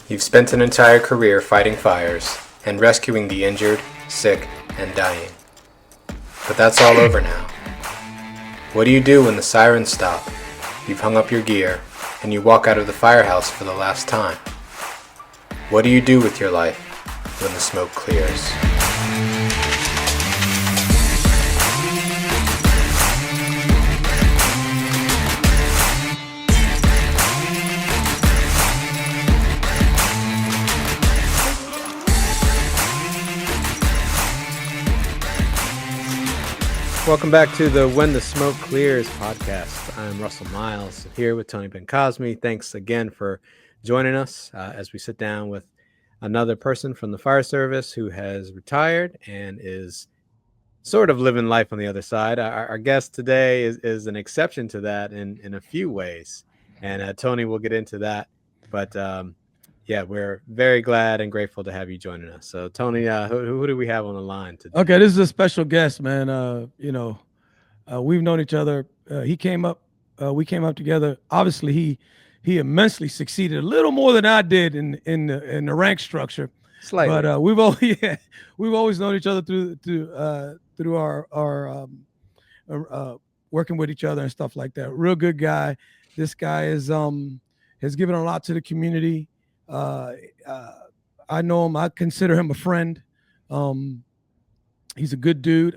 You've spent an entire career fighting fires and rescuing the injured, sick, and dying. But that's all over now. What do you do when the sirens stop, you've hung up your gear, and you walk out of the firehouse for the last time? What do you do with your life when the smoke clears? Welcome back to the When the Smoke Clears podcast. I'm Russell Miles here with Tony Ben-Cosme. Thanks again for joining us as we sit down with another person from the fire service who has retired and is sort of living life on the other side. Our guest today is an exception to that in a few ways, and Tony will get into that. But yeah, we're very glad and grateful to have you joining us. So, Tony, who do we have on the line today? Okay, this is a special guest, man. We've known each other. He came up, we came up together. Obviously, he immensely succeeded, a little more than I did in the rank structure. Slightly. But we've always known each other through our working with each other and stuff like that. Real good guy. This guy has given a lot to the community. I know him. I consider him a friend. He's a good dude.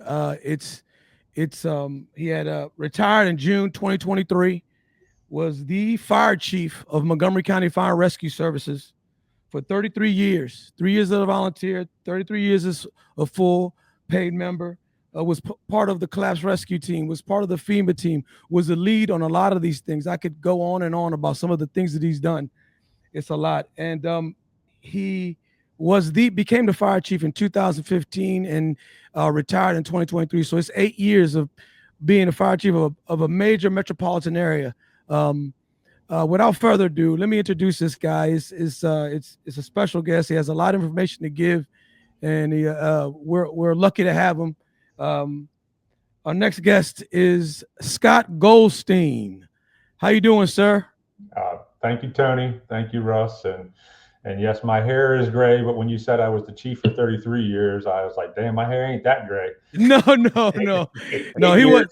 He had retired in June 2023, was the fire chief of Montgomery County Fire and Rescue Services for 33 years, 3 years as a volunteer, 33 years as a full paid member, was part of the collapse rescue team, was part of the FEMA team, was the lead on a lot of these things. I could go on and on about some of the things that he's done. It's a lot. And he became the fire chief in 2015 and retired in 2023. So it's 8 years of being a fire chief of a major metropolitan area. Without further ado, let me introduce this guy. It's a special guest. He has a lot of information to give, and we're lucky to have him. Our next guest is Scott Goldstein. How you doing, sir? Thank you, Tony. Thank you, Russ. And yes, my hair is gray, but when you said I was the chief for 33 years, I was like, damn, my hair ain't that gray. No. No, he was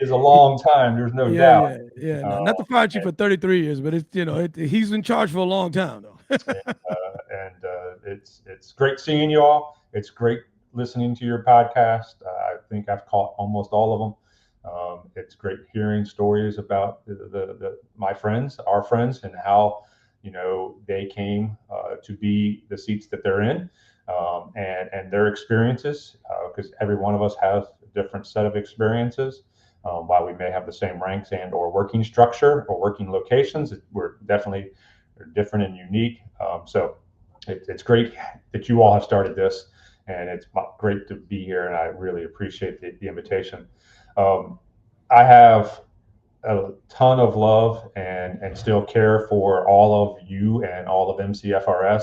is a long time. There's no doubt. Yeah. No, not the fire chief for 33 years, but he's in charge for a long time, though. It's great seeing you all. It's great listening to your podcast. I think I've caught almost all of them. It's great hearing stories about my friends, our friends, and how they came to be the seats that they're in, and their experiences, because every one of us has a different set of experiences. While we may have the same ranks and or working structure or working locations, we're definitely different and unique. So it's great that you all have started this, and it's great to be here, and I really appreciate the invitation. I have a ton of love and still care for all of you and all of MCFRS,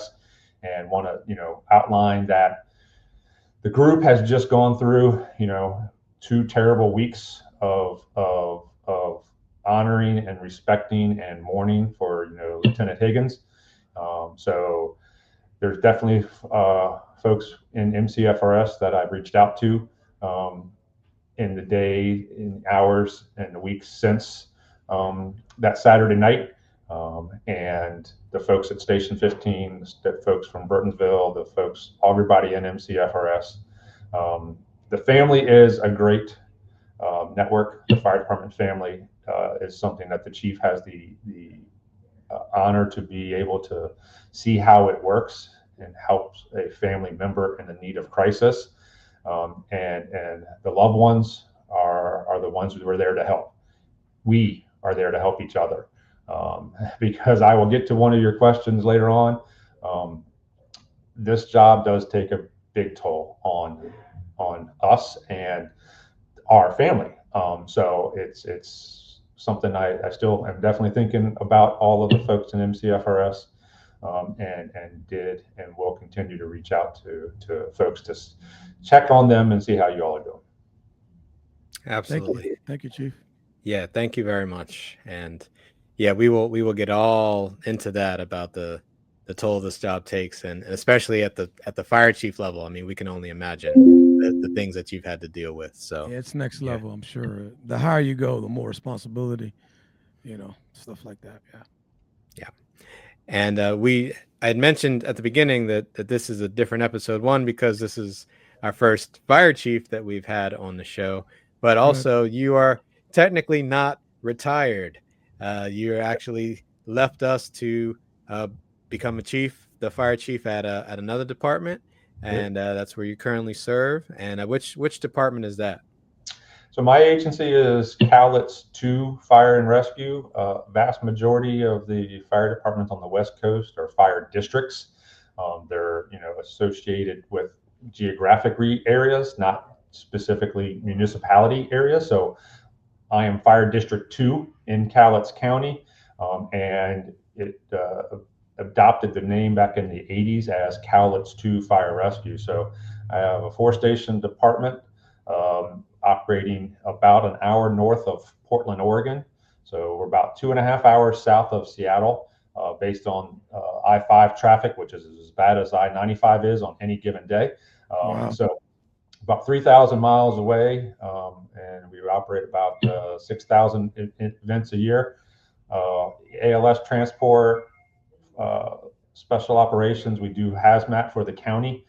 and want to outline that the group has just gone through 2 terrible weeks of honoring and respecting and mourning for Lieutenant Higgins. So there's definitely folks in MCFRS that I've reached out to in the day, in hours, and the weeks since that Saturday night. And the folks at Station 15, the folks from Burtonsville, everybody in MCFRS. The family is a great network. The fire department family is something that the chief has the honor to be able to see how it works and helps a family member in the need of crisis. And the loved ones are the ones who are there to help. We are there to help each other, because I will get to one of your questions later on. This job does take a big toll on us and our family. So it's something I still am definitely thinking about all of the folks in MCFRS, and did and will continue to reach out to folks to check on them and see how you all are doing. Absolutely. Thank you, Chief. Yeah, thank you very much. And yeah, we will get all into that about the the toll this job takes, and especially at the fire chief level. I mean, we can only imagine the things that you've had to deal with. So Yeah, it's next yeah. level. I'm sure. The higher you go, the more responsibility. Stuff like that. Yeah. Yeah. And I had mentioned at the beginning that this is a different episode, one, because this is our first fire chief that we've had on the show, but also you are technically not retired. You actually left us to become the fire chief at another department, and that's where you currently serve. And which department is that? So my agency is Cowlitz 2 Fire and Rescue. Vast majority of the fire departments on the West Coast are fire districts. They're associated with geographic areas, not specifically municipality areas. So I am Fire District 2 in Cowlitz County, and it adopted the name back in the 80s as Cowlitz 2 Fire Rescue. So I have a 4-station department operating about an hour north of Portland, Oregon. So we're about 2.5 hours south of Seattle, based on I-5 traffic, which is as bad as I-95 is on any given day. Wow. So about 3,000 miles away, and we operate about 6,000 events a year. ALS transport, special operations. We do hazmat for the county,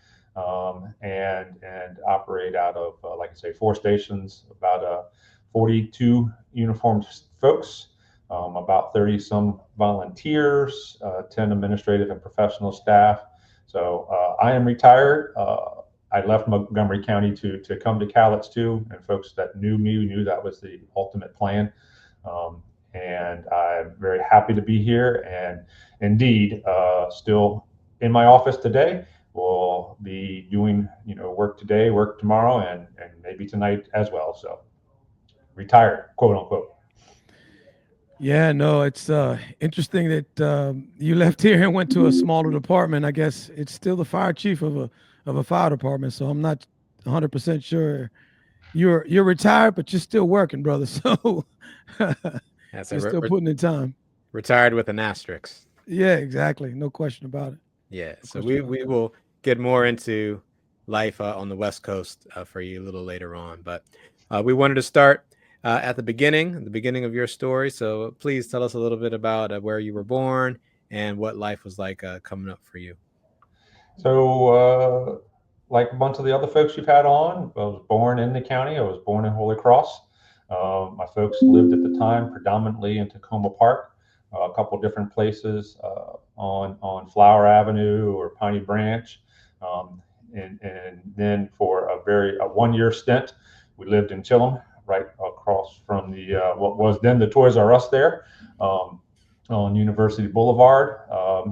and operate out of, like I say, 4 stations, about 42 uniformed folks, about 30 some volunteers, 10 administrative and professional staff. So I am retired. I left Montgomery County to come to Cowlitz too, and folks that knew me knew that was the ultimate plan. And I'm very happy to be here, and indeed, still in my office today. We'll be doing, work today, work tomorrow, and maybe tonight as well. So retired, quote unquote. Yeah, no, it's interesting that you left here and went to a smaller department. I guess it's still the fire chief of a fire department, so I'm not 100% sure you're retired, but you're still working, brother. So That's you're still putting in time. Retired with an asterisk. Yeah, exactly. No question about it. Yeah. So we will get more into life on the West Coast for you a little later on, but we wanted to start at the beginning of your story. So please tell us a little bit about where you were born and what life was like coming up for you. So, like a bunch of the other folks you've had on, I was born in the county. I was born in Holy Cross. My folks lived at the time predominantly in Tacoma Park, a couple different places on Flower Avenue or Piney Branch, and then for a 1-year stint, we lived in Chillum, right across from the what was then the Toys R Us there, on University Boulevard.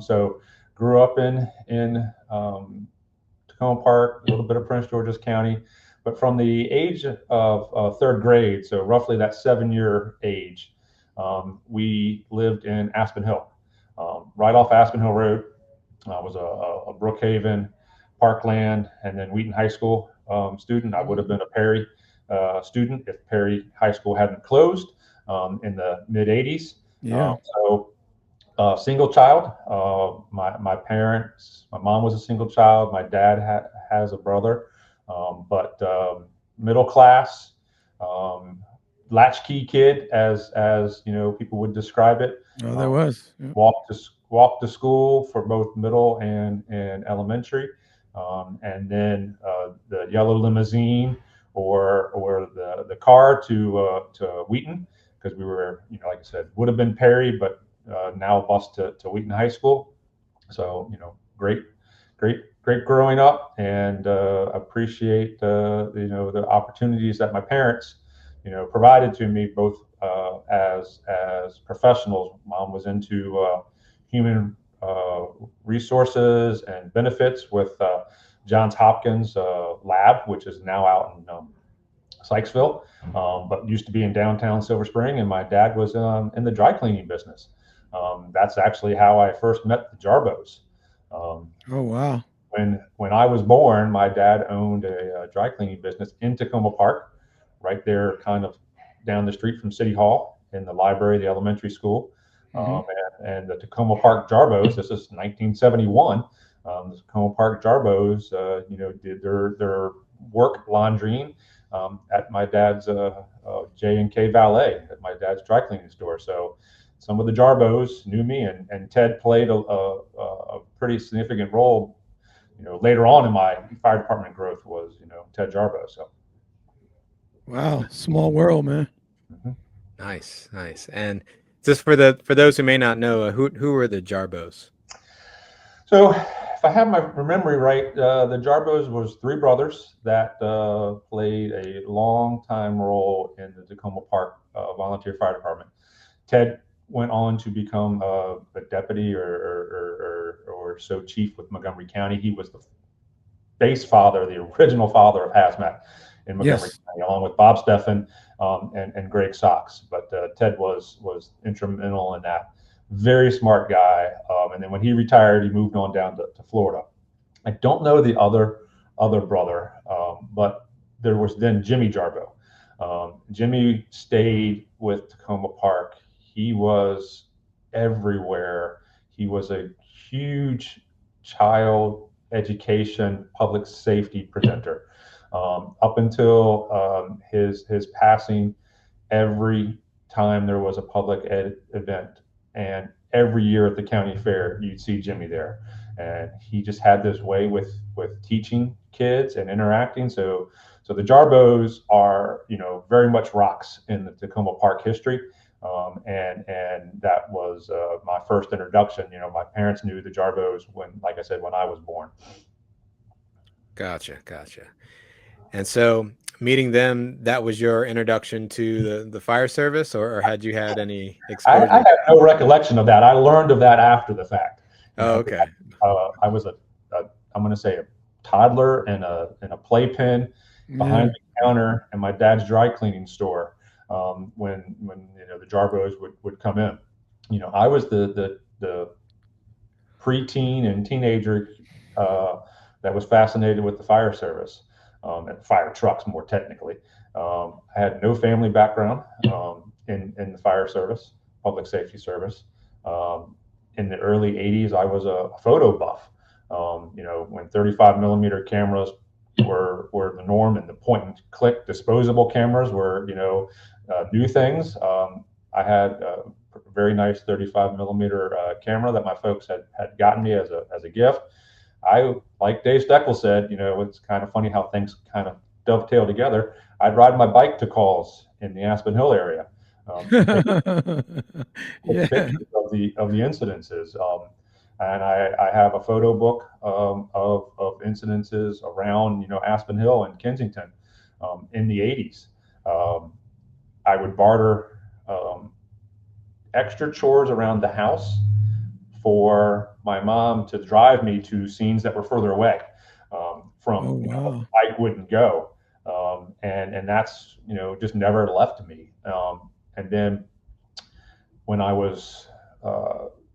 So grew up in Tacoma Park, a little bit of Prince George's County, but from the age of 3rd grade, so roughly that 7-year age, we lived in Aspen Hill, right off Aspen Hill Road. Was a Brookhaven, Parkland, and then Wheaton High School student. I would have been a Perry student if Perry High School hadn't closed in the mid 80s. Yeah. Single child. My parents, my mom was a single child. My dad has a brother, but middle class, latchkey kid, as people would describe it. Oh, there was. Yeah. Walked to school for both middle and elementary, and then the yellow limousine or the car to Wheaton, because we were, like I said, would have been Perry, but now bused to Wheaton High School. So great growing up, and appreciate the opportunities that my parents provided to me, both as professionals. Mom was into human resources and benefits with Johns Hopkins lab, which is now out in Sykesville, but used to be in downtown Silver Spring. And my dad was in the dry cleaning business. That's actually how I first met the Jarbos. Oh, wow. When I was born, my dad owned a dry cleaning business in Tacoma Park, right there, kind of down the street from City Hall, in the library, the elementary school. and the Tacoma Park Jarbos. This is 1971. The Tacoma Park Jarbos, did their work laundrying at my dad's J&K Valet, at my dad's dry cleaning store. So some of the Jarbos knew me, and Ted played a pretty significant role. Later on in my fire department growth was, Ted Jarbo. So. Wow, small world, man. Mm-hmm. Nice. And just for those who may not know, who were the Jarbos? So, if I have my memory right, the Jarbos was three brothers that played a long time role in the Tacoma Park Volunteer Fire Department. Ted went on to become a deputy or so chief with Montgomery County. He was the base father, the original father of hazmat in Montgomery County, along with Bob Steffen and Greg Sox. But Ted was instrumental in that. Very smart guy. And then when he retired, he moved on down to Florida. I don't know the other brother, but there was then Jimmy Jarbo. Jimmy stayed with Tacoma Park. He was everywhere. He was a huge child education, public safety presenter. Up until his passing, every time there was a public ed event, and every year at the county fair, you'd see Jimmy there. And he just had this way with teaching kids and interacting. So the Jarbos are, very much rocks in the Tacoma Park history. And that was my first introduction. My parents knew the Jarbos when I was born. Gotcha. And so meeting them, that was your introduction to the fire service, or had you had any exposure? I have no recollection of that. I learned of that after the fact. Okay. I was I'm going to say a toddler in a playpen behind the counter in my dad's dry cleaning store. When the Jarbos would come in, I was the preteen and teenager that was fascinated with the fire service and fire trucks, more technically. I had no family background in the fire service, public safety service. In the early 80s, I was a photo buff. When 35 millimeter cameras were the norm, and the point and click disposable cameras were new things. I had a very nice 35 millimeter camera that my folks had gotten me as a gift. I, like Dave Steckel said, it's kind of funny how things kind of dovetail together. I'd ride my bike to calls in the Aspen Hill area. Pictures of the incidences. And I have a photo book of incidences around, Aspen Hill and Kensington in the 80s. I would barter extra chores around the house for my mom to drive me to scenes that were further away from bike wouldn't go. And that's, just never left me. And then when I was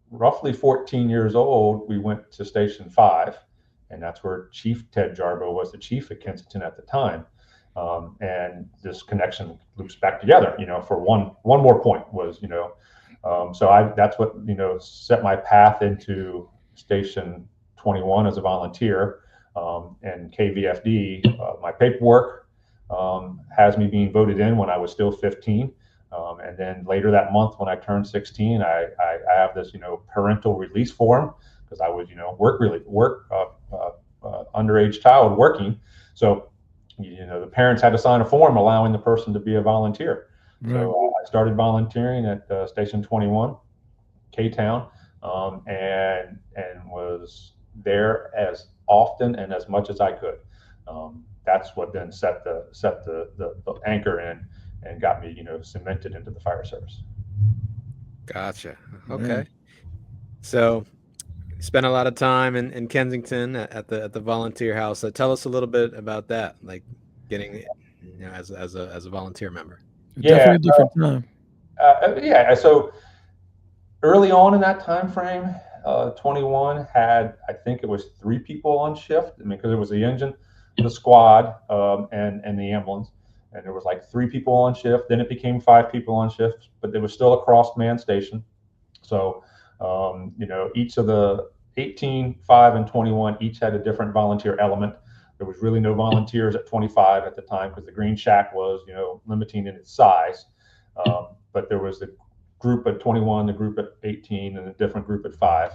roughly 14 years old, we went to Station 5, and that's where Chief Ted Jarbo was the chief at Kensington at the time. And this connection loops back together, for one more point was, so that's what, set my path into Station 21 as a volunteer, and KVFD. My paperwork has me being voted in when I was still 15. And then later that month, when I turned 16, I have this, parental release form, because I was, underage child working. So, the parents had to sign a form allowing the person to be a volunteer. Right. So I started volunteering at Station 21, K-Town, and was there as often and as much as I could. That's what then set the anchor in and got me, cemented into the fire service. Gotcha. Okay. So spent a lot of time in Kensington at the volunteer house. So tell us a little bit about that, like getting, as a volunteer member. Definitely a different time. So early on in that time frame, 21 had, I think it was 3 people on shift. Because it was the engine, the squad, and the ambulance. And there was like 3 people on shift. Then it became 5 people on shift, but there was still a cross-man station. So Each of the 18, 5, and 21 each had a different volunteer element. There was really no volunteers at 25 at the time because the Green Shack was, limiting in its size. But there was the group at 21, the group at 18, and a different group at 5.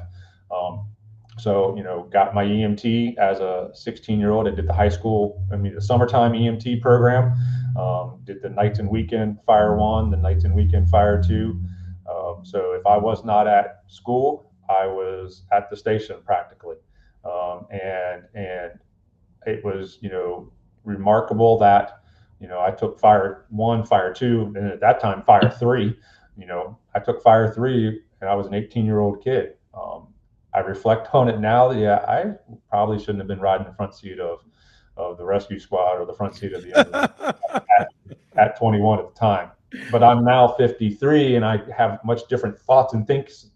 Got my EMT as a 16-year-old. I did the summertime EMT program. Did the nights and weekend Fire 1, the nights and weekend Fire 2. So if I was not at school, I was at the station practically. And it was, remarkable that, I took Fire 1, Fire 2, and at that time, Fire 3. I took Fire 3 and I was an 18-year-old kid. I reflect on it now. I probably shouldn't have been riding the front seat of the rescue squad or the front seat of the ambulance at 21 at the time. But I'm now 53 and I have much different thoughts and thinks,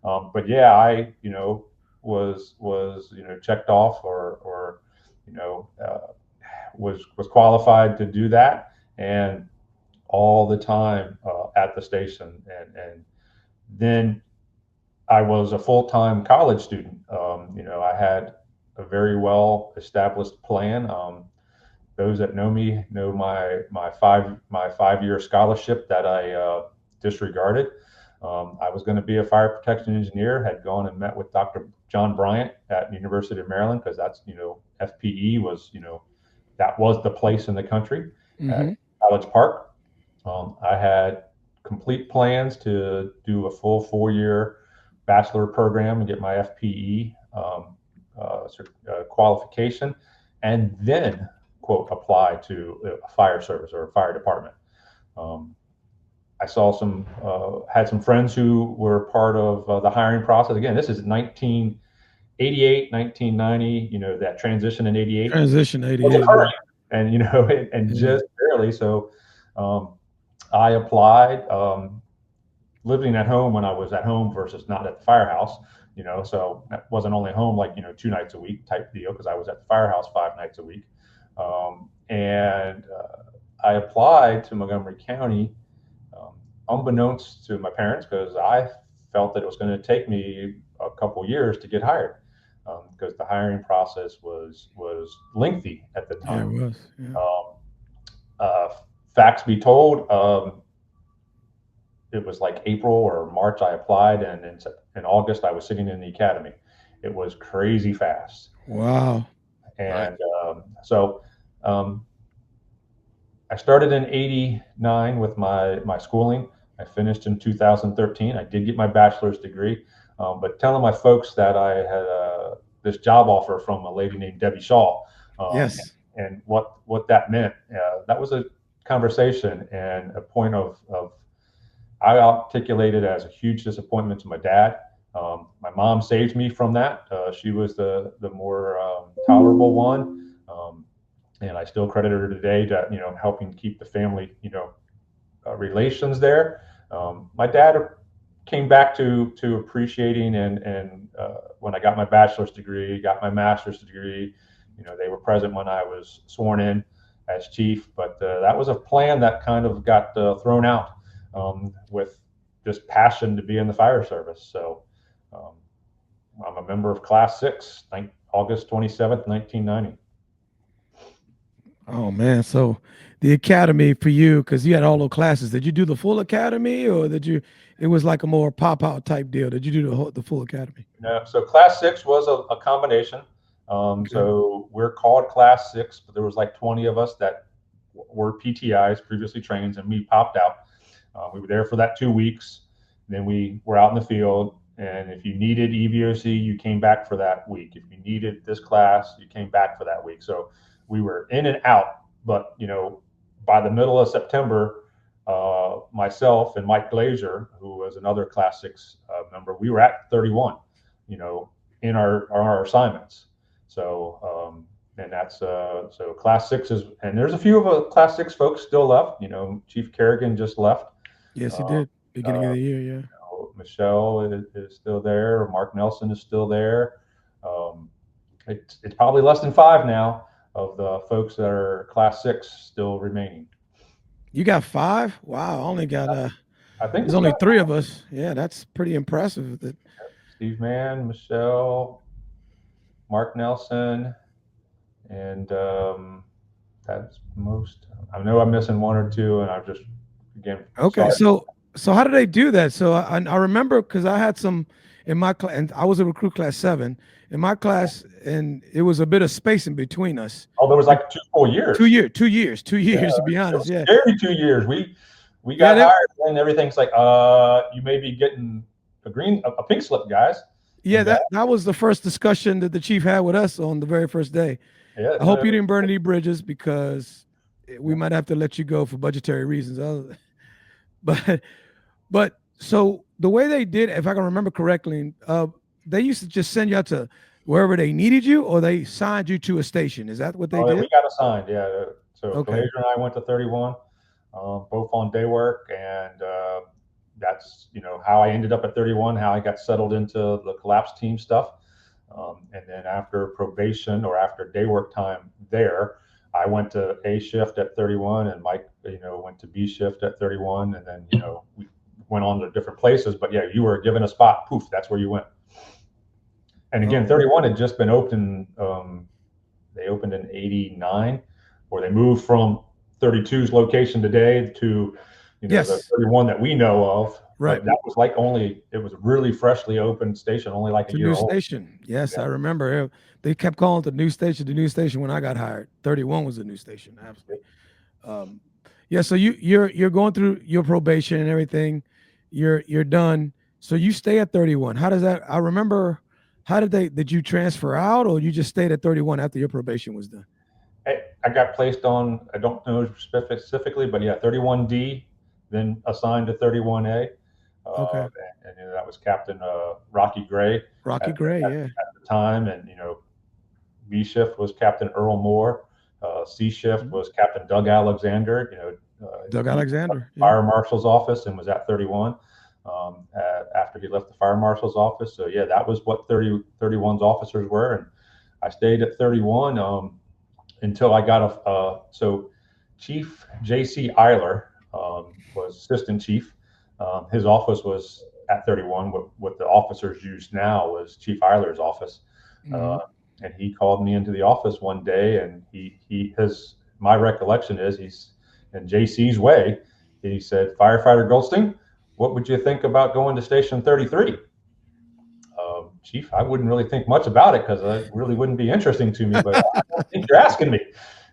but yeah, I, was checked off or was qualified to do that, and all the time at the station. And then I was a full-time college student. I had a very well established plan. Those that know me know my 5-year scholarship that I disregarded. I was going to be a fire protection engineer. Had gone and met with Dr. John Bryant at the University of Maryland because that's FPE was that was the place in the country at College Park. I had complete plans to do a full 4-year bachelor program and get my FPE qualification, and then quote apply to a fire service or a fire department. I saw had some friends who were part of the hiring process. Again, this is 1988, 1990. That transition in '88. Transition 88. And just barely. So I applied. Living at home when I was at home versus not at the firehouse, so that wasn't only home like 2 nights a week type deal because I was at the firehouse 5 nights a week. And I applied to Montgomery County unbeknownst to my parents because I felt that it was going to take me a couple years to get hired because the hiring process was lengthy at the time. Yeah, it was. Yeah. Facts be told, it was like April or March I applied, and in August I was sitting in the academy. It was crazy fast. Wow. And I started in '89 with my schooling. I finished in 2013. I did get my bachelor's degree, but telling my folks that I had this job offer from a lady named Debbie Shaw, yes, and what that meant. That was a conversation and a point of I articulated as a huge disappointment to my dad. My mom saved me from that. She was the more tolerable one, and I still credit her today to helping keep the family relations there. My dad came back to appreciating and when I got my bachelor's degree, got my master's degree, they were present when I was sworn in as chief. But that was a plan that kind of got thrown out. With just passion to be in the fire service. So I'm a member of Class 6, August 27th, 1990. Oh, man. So the academy for you, because you had all those classes, did you do the full academy or it was like a more pop-out type deal? Did you do the full academy? No, so Class 6 was a combination. Okay. So we're called Class 6, but there was like 20 of us that were PTIs, previously trained, and we popped out. We were there for that 2 weeks. Then we were out in the field. And if you needed EVOC, you came back for that week. If you needed this class, you came back for that week. So we were in and out. But, by the middle of September, myself and Mike Glazier, who was another Class 6 member, we were at 31, in our assignments. So, and that's so Class 6 is, and there's a few of Class 6 folks still left. Chief Kerrigan just left. Yes, he did. Beginning of the year, yeah. Michelle is still there. Mark Nelson is still there. It's probably less than 5 now of the folks that are Class 6 still remaining. You got 5? Wow, I only got I think There's only 3 of us. Yeah, that's pretty impressive. Steve Mann, Michelle, Mark Nelson, and that's most. I know I'm missing 1 or 2, and I've just again. Okay, sorry. so how do they do that? So I remember because I had some in my class, and I was a recruit class 7 in my class, and it was a bit of space in between us. Oh, there was like 2 full years. 2 years, 2 years, 2 years to be honest. Yeah, scary 2 years. We got hired, and everything's like, you may be getting a pink slip, guys. Yeah, that was the first discussion that the chief had with us on the very first day. Yeah, I hope you didn't burn any bridges because we might have to let you go for budgetary reasons. But so the way they did, if I can remember correctly, they used to just send you out to wherever they needed you, or they signed you to a station. Is that what they did? We got assigned, yeah. So Okay. Glazier and I went to 31, both on day work, and that's how I ended up at 31, how I got settled into the collapse team stuff. And then after probation or after day work time there, I went to A shift at 31, and Mike, went to B shift at 31, and then we went on to different places. But yeah, you were given a spot, poof, that's where you went. And again, 31 had just been opened. They opened in '89, or they moved from 32's location today to the 31 that we know of. Right. But that was like it was a really freshly opened station, only like a year old. Station. Yes, yeah. I remember. They kept calling it the new station when I got hired. 31 was the new station. Absolutely. Yeah. So you're going through your probation and everything. You're done. So you stay at 31. How does that? I remember. How did you transfer out, or you just stayed at 31 after your probation was done? I got placed on, I don't know specifically, but yeah, 31D, then assigned to 31A. Okay. And that was Captain Rocky Gray. At the time, and B shift was Captain Earl Moore. C shift was Captain Doug Alexander. Doug Alexander, Fire Marshal's office, and was at 31 after he left the Fire Marshal's office. So yeah, that was what 31's officers were, and I stayed at 31 until I got so Chief J.C. Eiler was assistant chief. His office was at 31. What the officers use now was Chief Eiler's office. And he called me into the office one day, and my recollection is he's in JC's way. He said, "Firefighter Goldstein, what would you think about going to Station 33? Chief, I wouldn't really think much about it because it really wouldn't be interesting to me, but I don't think you're asking me."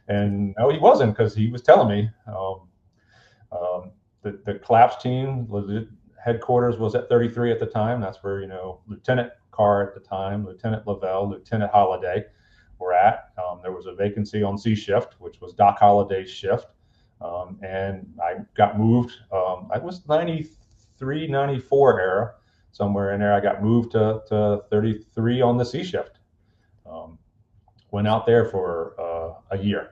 And no, he wasn't, because he was telling me. The collapse team headquarters was at 33 at the time. That's where Lieutenant Carr at the time, Lieutenant Lavelle, Lieutenant Holliday were at. There was a vacancy on C shift, which was Doc Holliday's shift, and I got moved. I was 93, 94 era, somewhere in there. I got moved to 33 on the C shift. Went out there for a year,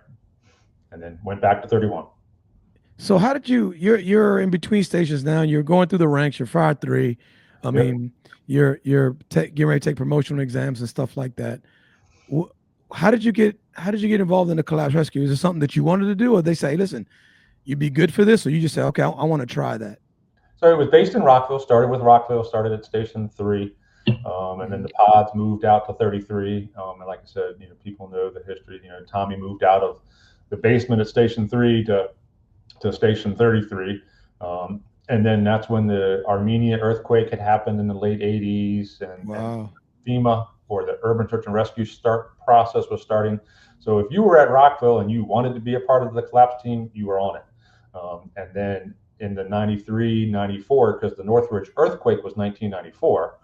and then went back to 31. So how did you're in between stations now, and you're going through the ranks, you're Fire 3. I mean, you're getting ready to take promotional exams and stuff like that. How did you get involved in the collapse rescue? Is it something that you wanted to do, or they say, listen, you'd be good for this, or you just say, okay, I want to try that? So it was based in Rockville, started at Station 3. And then the pods moved out to 33. And like I said, people know the history. Tommy moved out of the basement at Station 3 to Station 33. And then that's when the Armenia earthquake had happened in the late 80s, and FEMA, or the Urban Search and Rescue process, was starting. So if you were at Rockville and you wanted to be a part of the collapse team, you were on it. And then in the 93, 94, because the Northridge earthquake was 1994,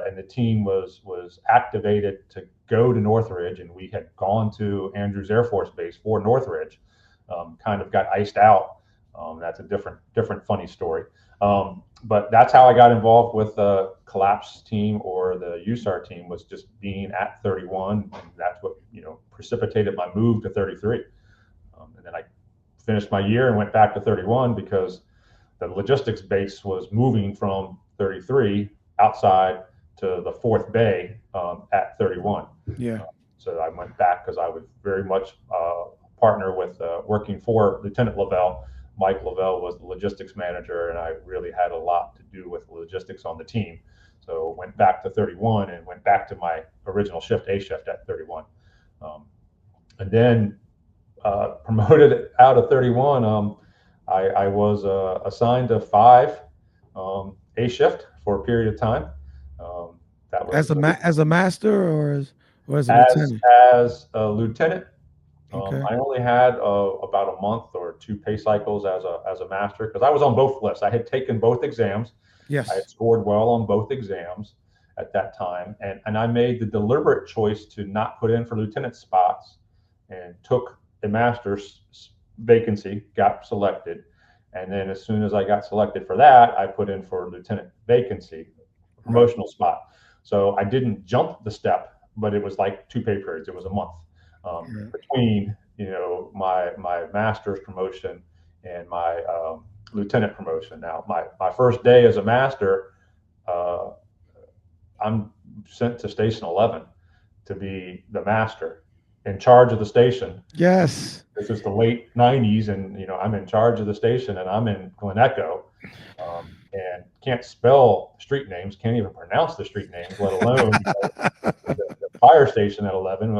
and the team was activated to go to Northridge, and we had gone to Andrews Air Force Base for Northridge, kind of got iced out. That's a different funny story. But that's how I got involved with the collapse team, or the USAR team, was just being at 31. And that's what, precipitated my move to 33. And then I finished my year and went back to 31 because the logistics base was moving from 33 outside to the 4th Bay at 31. So I went back because I was very much partner with working for Lieutenant Lavelle Mike Lavelle was the logistics manager, and I really had a lot to do with logistics on the team. So went back to 31 and went back to my original shift, A shift at 31. And then promoted out of 31, I was assigned to 5 A shift for a period of time. That was as a master or as a lieutenant? As a lieutenant. Okay. I only had about a month or 2 pay cycles as a master, because I was on both lists. I had taken both exams. Yes. I had scored well on both exams at that time, and I made the deliberate choice to not put in for lieutenant spots, and took a master's vacancy, got selected, and then as soon as I got selected for that, I put in for lieutenant vacancy, promotional spot. So I didn't jump the step, but it was like 2 pay periods. It was a month between my master's promotion and my lieutenant promotion. Now my first day as a master, I'm sent to Station 11 to be the master, in charge of the station. Yes. This is the late 90s, and I'm in charge of the station, and I'm in Glen Echo, and can't spell street names, can't even pronounce the street names, let alone the fire station at 11.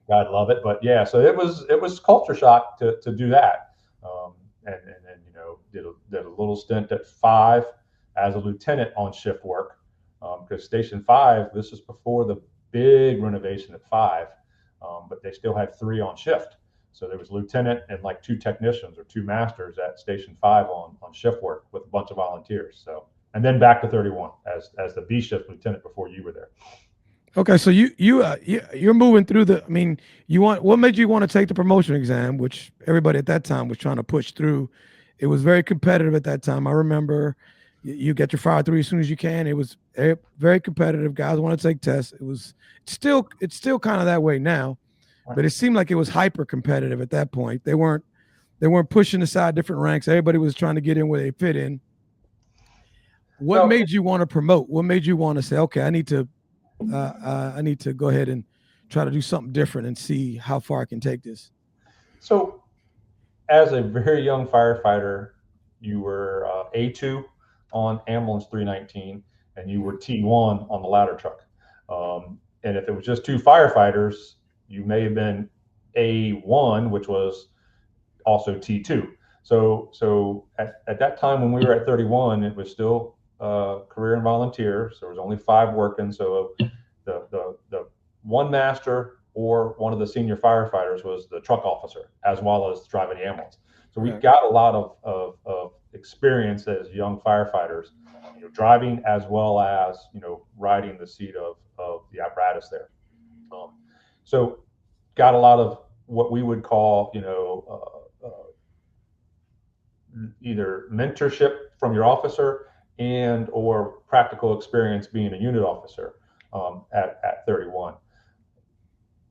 God love it, but yeah. So it was culture shock to do that, and then did a little stint at 5 as a lieutenant on shift work, because Station 5, this is before the big renovation at 5, but they still had 3 on shift. So there was lieutenant and like 2 technicians or 2 masters at Station 5 on shift work with a bunch of volunteers. So, and then back to 31 as the B shift lieutenant before you were there. Okay, so you're moving through the. I mean, what made you want to take the promotion exam, which everybody at that time was trying to push through? It was very competitive at that time. I remember you get your Fire 3 as soon as you can. It was very competitive. Guys want to take tests. It's still kind of that way now, but it seemed like it was hyper competitive at that point. They weren't pushing aside different ranks. Everybody was trying to get in where they fit in. What made you want to promote? What made you want to say, okay, I need to go ahead and try to do something different and see how far I can take this? So as a very young firefighter, you were A2 on ambulance 319, and you were T1 on the ladder truck. And if it was just 2 firefighters, you may have been A1, which was also T2. So at that time when we were at 31, it was still career and volunteers. There was only 5 working. So the one master or one of the senior firefighters was the truck officer, as well as driving the ambulance. So we got a lot of experience as young firefighters, driving as well as riding the seat of the apparatus there. So got a lot of what we would call either mentorship from your officer and or practical experience being a unit officer at 31.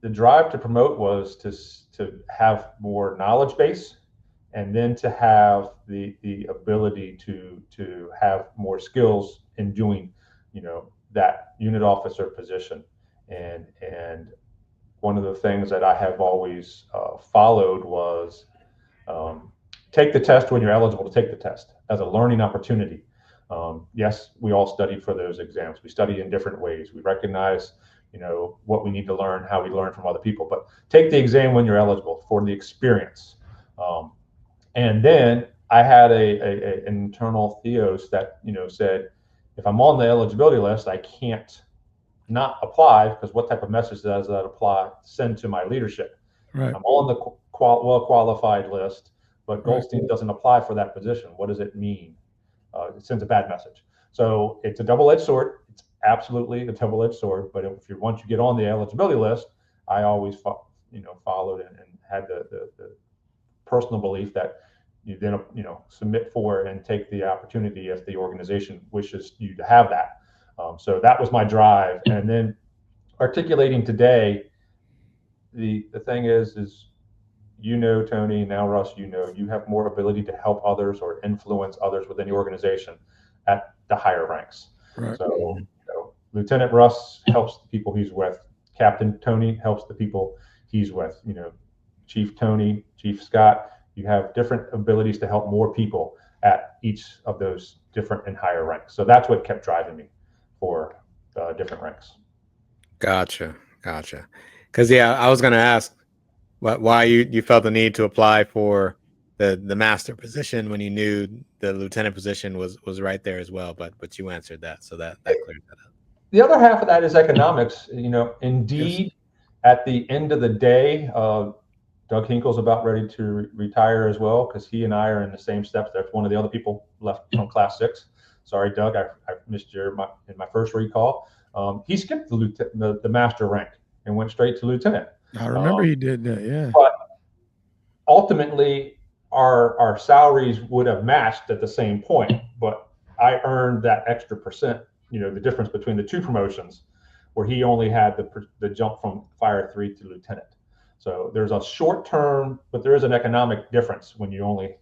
The drive to promote was to have more knowledge base, and then to have the ability to have more skills in doing that unit officer position. And one of the things that I have always followed was take the test when you're eligible to take the test as a learning opportunity. Yes, we all studied for those exams. We study in different ways. We recognize, what we need to learn, how we learn from other people. But take the exam when you're eligible for the experience. And then I had an internal theos that said, if I'm on the eligibility list, I can't not apply, because what type of message does that send to my leadership? Right. I'm on the well qualified list, but Goldstein doesn't apply for that position. What does it mean? It sends a bad message. So it's a double-edged sword. It's absolutely a double-edged sword. But once you get on the eligibility list, I always followed and had the personal belief that you then submit for and take the opportunity if the organization wishes you to have that. So that was my drive. And then articulating today, the thing is Tony, now Russ, you have more ability to help others or influence others within the organization at the higher ranks. Right. So Lieutenant Russ helps the people he's with. Captain Tony helps the people he's with. Chief Tony, Chief Scott, you have different abilities to help more people at each of those different and higher ranks. So that's what kept driving me for different ranks. Gotcha. Because I was going to ask why you felt the need to apply for the master position when you knew the lieutenant position was right there as well, but you answered that, so that cleared that up. The other half of that is economics. Indeed, yes. At the end of the day, Doug Hinkle's about ready to retire as well, because he and I are in the same steps. That's one of the other people left from Class 6. Sorry, Doug, I missed in my first recall. He skipped the master rank and went straight to lieutenant. I remember he did that, yeah. But ultimately, our salaries would have matched at the same point, but I earned that extra percent, the difference between the two promotions, where he only had the jump from Fire 3 to lieutenant. So there's a short term, but there is an economic difference when you only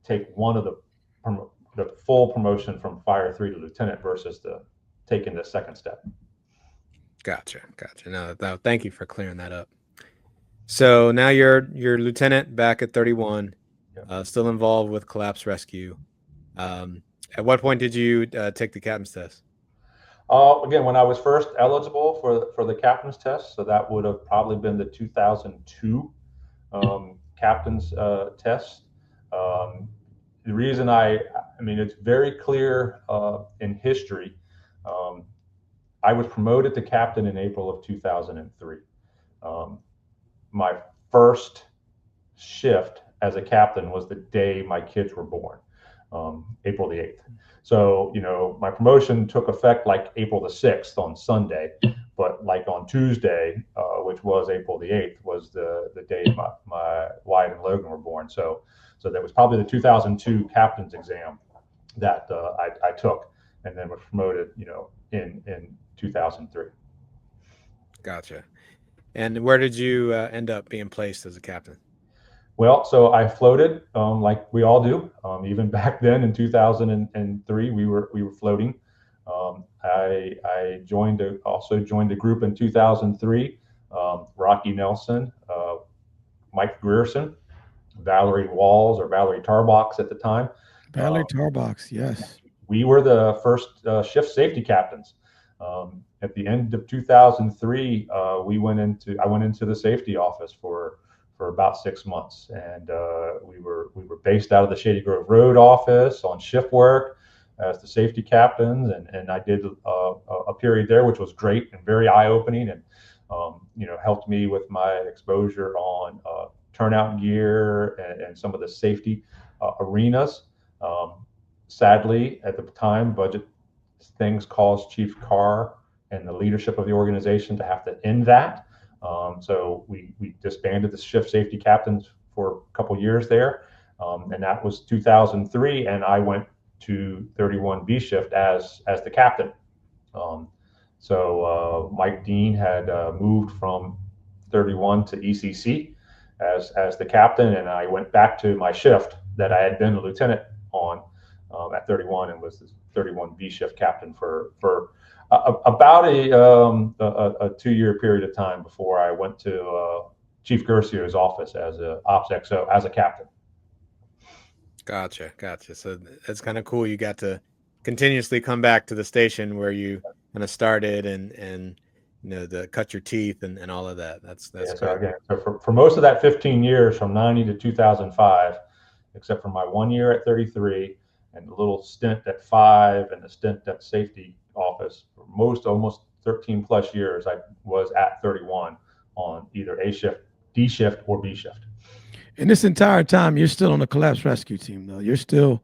take one of the full promotion from Fire 3 to lieutenant versus taking the second step. Gotcha. No, thank you for clearing that up. So now you're lieutenant back at 31, still involved with collapse rescue. At what point did you take the captain's test? Again, when I was first eligible for the captain's test, so that would have probably been the 2002 captain's test. The reason I mean, it's very clear in history. I was promoted to captain in April of 2003. My first shift as a captain was the day my kids were born, April the 8th. So, my promotion took effect like April the 6th on Sunday, but like on Tuesday, which was April the 8th, was the day my Wyatt and Logan were born. So that was probably the 2002 captain's exam that I took, and then was promoted, in 2003. Gotcha. And where did you end up being placed as a captain? Well, so I floated, like we all do. Even back then in 2003, we were floating. I also joined a group in 2003. Rocky Nelson, Mike Grierson, Valerie Walls, or Valerie Tarbox at the time. Valerie Tarbox, yes. We were the first shift safety captains. At the end of 2003, I went into the safety office for about 6 months, and we were based out of the Shady Grove Road office on shift work as the safety captains, and I did a period there, which was great and very eye-opening, and helped me with my exposure on turnout gear and some of the safety arenas. Sadly, at the time, budget things caused Chief Carr and the leadership of the organization to have to end that. So we disbanded the shift safety captains for a couple years there, and that was 2003. And I went to 31 B shift as the captain. So Mike Dean had moved from 31 to ECC as the captain, and I went back to my shift that I had been a lieutenant on at 31, and was the 31 B shift captain for about a 2-year period of time before I went to Chief Gercio's office as a Ops XO as a captain. Gotcha. So that's kind of cool. You got to continuously come back to the station where you kind of started and the cut your teeth and all of that. That's yeah, so again, so for most of that 15 years from 90 to 2005, except for my 1 year at 33 and a little stint at 5 and a stint at safety office, for almost 13 plus years, I was at 31 on either A shift, D shift, or B shift. And this entire time, you're still on the collapse rescue team, though. You're still.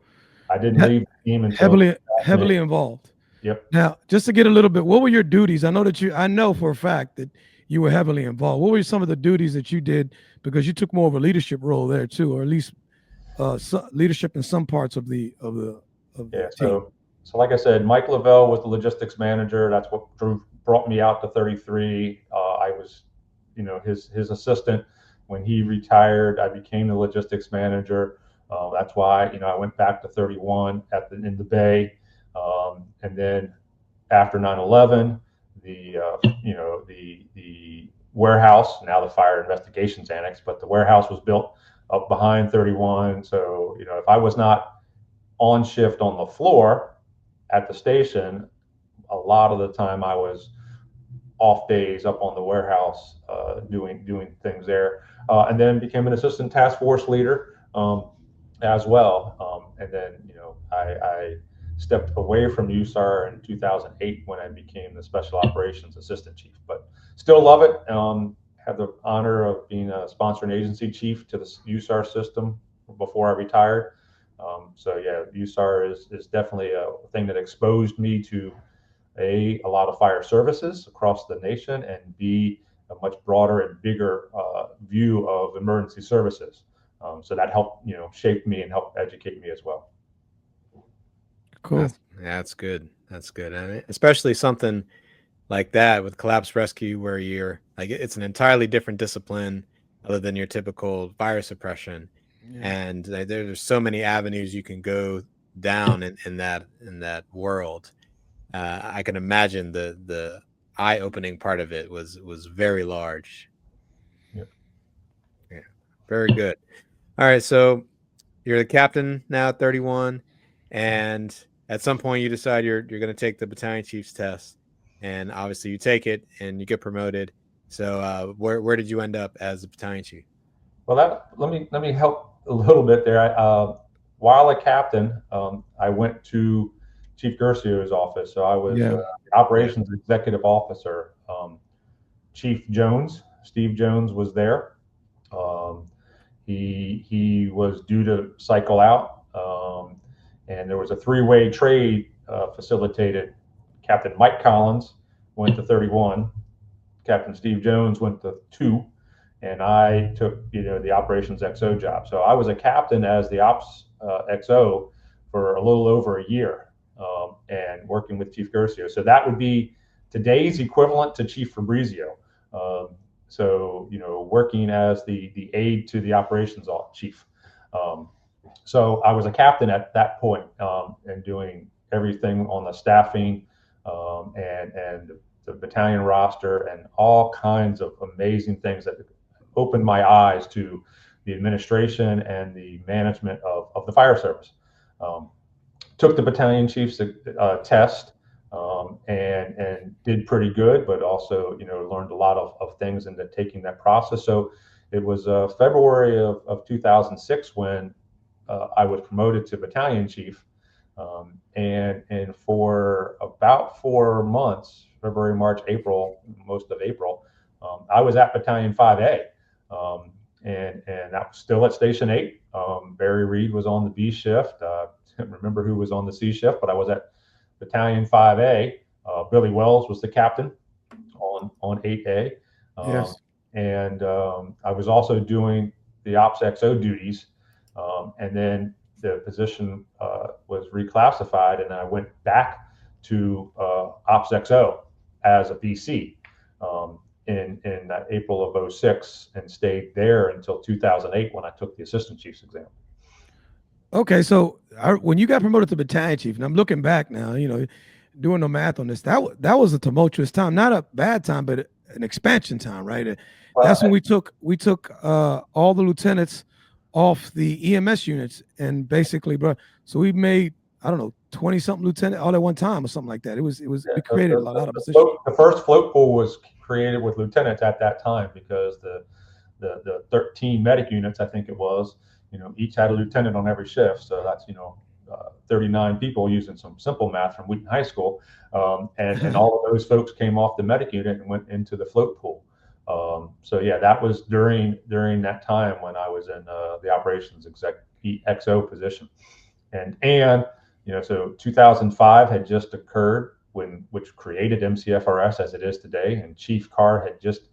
I didn't leave the team until heavily involved. Yep. Now, just to get a little bit, what were your duties? I know for a fact that you were heavily involved. What were some of the duties that you did? Because you took more of a leadership role there too, or at least leadership in some parts of the yeah. team. So like I said, Mike Lavelle was the logistics manager. That's what brought me out to 33. I was, his assistant. When he retired, I became the logistics manager. That's why, I went back to 31 in the Bay. And then after 9/11, the warehouse, now the Fire Investigations Annex, but the warehouse was built up behind 31. So, if I was not on shift on the floor at the station, a lot of the time I was off days up on the warehouse doing things there, and then became an assistant task force leader as well. And then I stepped away from USAR in 2008 when I became the special operations assistant chief, but still love it. Had the honor of being a sponsor and agency chief to the USAR system before I retired. So yeah, USAR is definitely a thing that exposed me to a lot of fire services across the nation, and B, a much broader and bigger view of emergency services. So that helped, shape me and help educate me as well. Cool. That's good. That's good. And especially something like that with collapse rescue, where you're like, it's an entirely different discipline other than your typical fire suppression. Yeah. And there's so many avenues you can go down in that world. I can imagine the eye-opening part of it was very large. Yeah. Very good. All right, so you're the captain now at 31, and at some point you decide you're going to take the battalion chief's test, and obviously you take it and you get promoted. So where did you end up as a battalion chief? Well, let me help a little bit there. While a captain, I went to Chief Gersio's office. So I was operations executive officer. Chief Jones, Steve Jones, was there. He was due to cycle out, and there was a three-way trade facilitated. Captain Mike Collins went to 31. Captain Steve Jones went to 2. And I took, the operations XO job. So I was a captain as the ops XO for a little over a year, and working with Chief Gersio. So that would be today's equivalent to Chief Fabrizio. So working as the aide to the operations chief. So I was a captain at that point, and doing everything on the staffing and the battalion roster and all kinds of amazing things that opened my eyes to the administration and the management of the fire service. Took the battalion chief's test, and did pretty good, but also learned a lot of things into taking that process. So it was February of 2006 when I was promoted to battalion chief, and for about 4 months, February, March, April, most of April, I was at Battalion 5A. And that was still at Station 8. Barry Reed was on the B shift. I can't remember who was on the C shift, but I was at Battalion 5A. Billy Wells was the captain on 8A. Yes. And I was also doing the Ops XO duties. And then the position was reclassified, and I went back to Ops XO as a BC. In April of 06, and stayed there until 2008 when I took the assistant chief's exam. Okay, so when you got promoted to battalion chief, and I'm looking back now, doing the math on this, that was a tumultuous time, not a bad time, but an expansion time, right? Well, that's when we took all the lieutenants off the EMS units, and basically, bro, so we made, I don't know, 20 something lieutenant all at one time or something like that. We created a lot of positions. The first float pool was created with lieutenants at that time, because the 13 medic units, I think it was, each had a lieutenant on every shift. So that's 39 people, using some simple math from Wheaton High School, and all of those folks came off the medic unit and went into the float pool. So yeah, that was during that time when I was in the operations XO position, and so 2005 had just occurred, which created MCFRS as it is today, and Chief Carr had just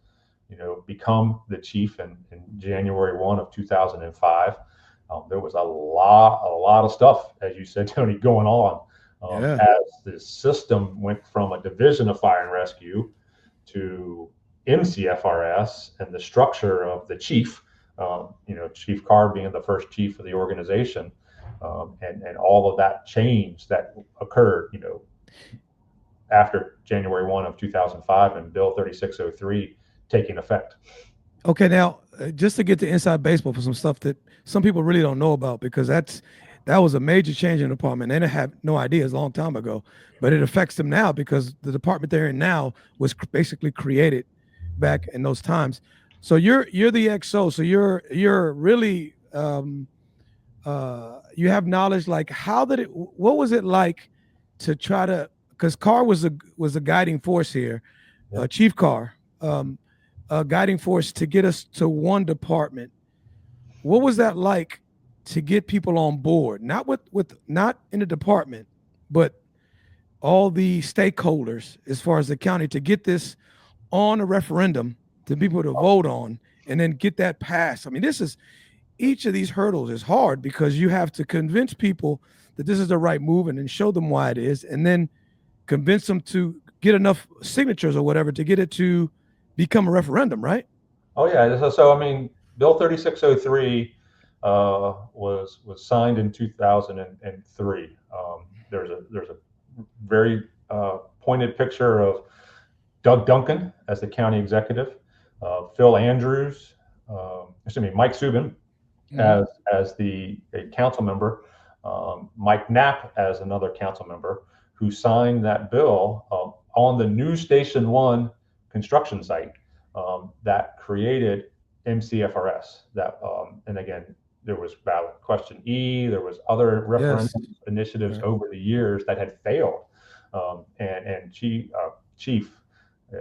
become the chief in January 1 of 2005. There was a lot of stuff, as you said, Tony, going on as the system went from a division of fire and rescue to MCFRS, and the structure of the chief, Chief Carr being the first chief of the organization, and all of that change that occurred, after January 1 of 2005 and Bill 3603 taking effect. Okay, now just to get to inside baseball for some stuff that some people really don't know about, because that was a major change in the department. They didn't have no idea, it's a long time ago, but it affects them now because the department they're in now was basically created back in those times. So you're the XO, so you're really you have knowledge. Like, what was it like to try to, because Carr was a guiding force here, Yeah. Chief Carr, a guiding force to get us to one department. What was that like to get people on board, not not in the department, but all the stakeholders as far as the county, to get this on a referendum to people to vote on and then get that passed? I mean, each of these hurdles is hard because you have to convince people that this is the right move and then show them why it is, and then convince them to get enough signatures or whatever to get it to become a referendum, right? Oh yeah. So I mean, Bill 3603 was signed in 2003. There's a very pointed picture of Doug Duncan as the county executive, Phil Andrews, Mike Subin as a council member, Mike Knapp as another council member, who signed that bill on the new Station 1 construction site that created MCFRS. And again, there was ballot question E. There was other referendum initiatives over the years that had failed. And Chief,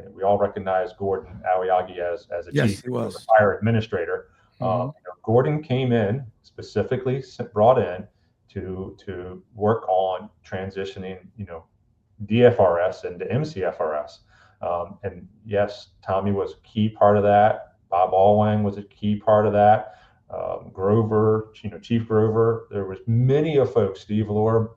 we all recognize Gordon Aoyagi as a chief fire administrator. Gordon came in, specifically brought in to work on transitioning, DFRS into MCFRS. And yes, Tommy was a key part of that. Bob Allwang was a key part of that. Grover, Chief Grover. There was many of folks, Steve Lohr,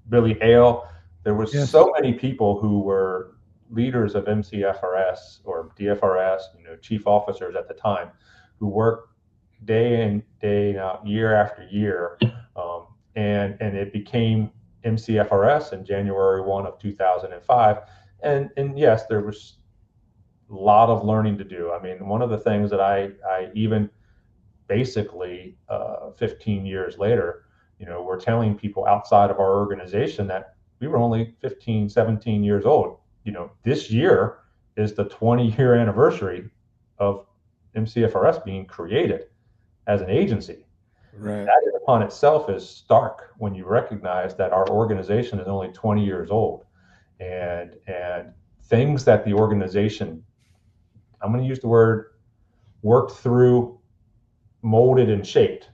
Billy Hale. There was so many people who were leaders of MCFRS or DFRS, chief officers at the time, who worked day in, day out, year after year. And it became MCFRS in January 1 of 2005. And yes, there was a lot of learning to do. I mean, one of the things that I even basically 15 years later, we're telling people outside of our organization that we were only 15, 17 years old. This year is the 20-year anniversary of MCFRS being created as an agency. Right. That upon itself is stark when you recognize that our organization is only 20 years old, and things that the organization, I'm going to use the word, worked through, molded and shaped,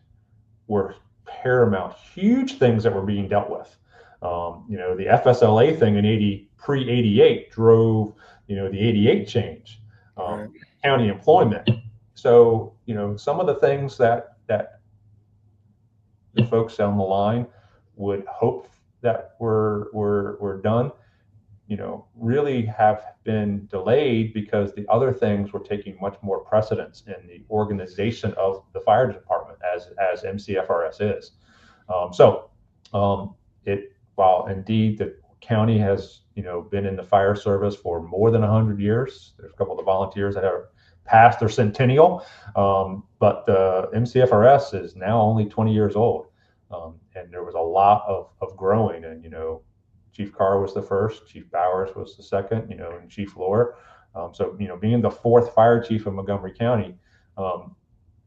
were paramount, huge things that were being dealt with. The FSLA thing in pre-88 drove, the 88 change, county employment. So, some of the things that the folks down the line would hope that were done, really have been delayed because the other things were taking much more precedence in the organization of the fire department as MCFRS is. While indeed the county has, been in the fire service for more than 100 years, there's a couple of the volunteers that have passed their centennial, but the MCFRS is now only 20 years old. And there was a lot of growing, and, Chief Carr was the first, Chief Bowers was the second, and Chief Lohr. So, being the fourth fire chief of Montgomery County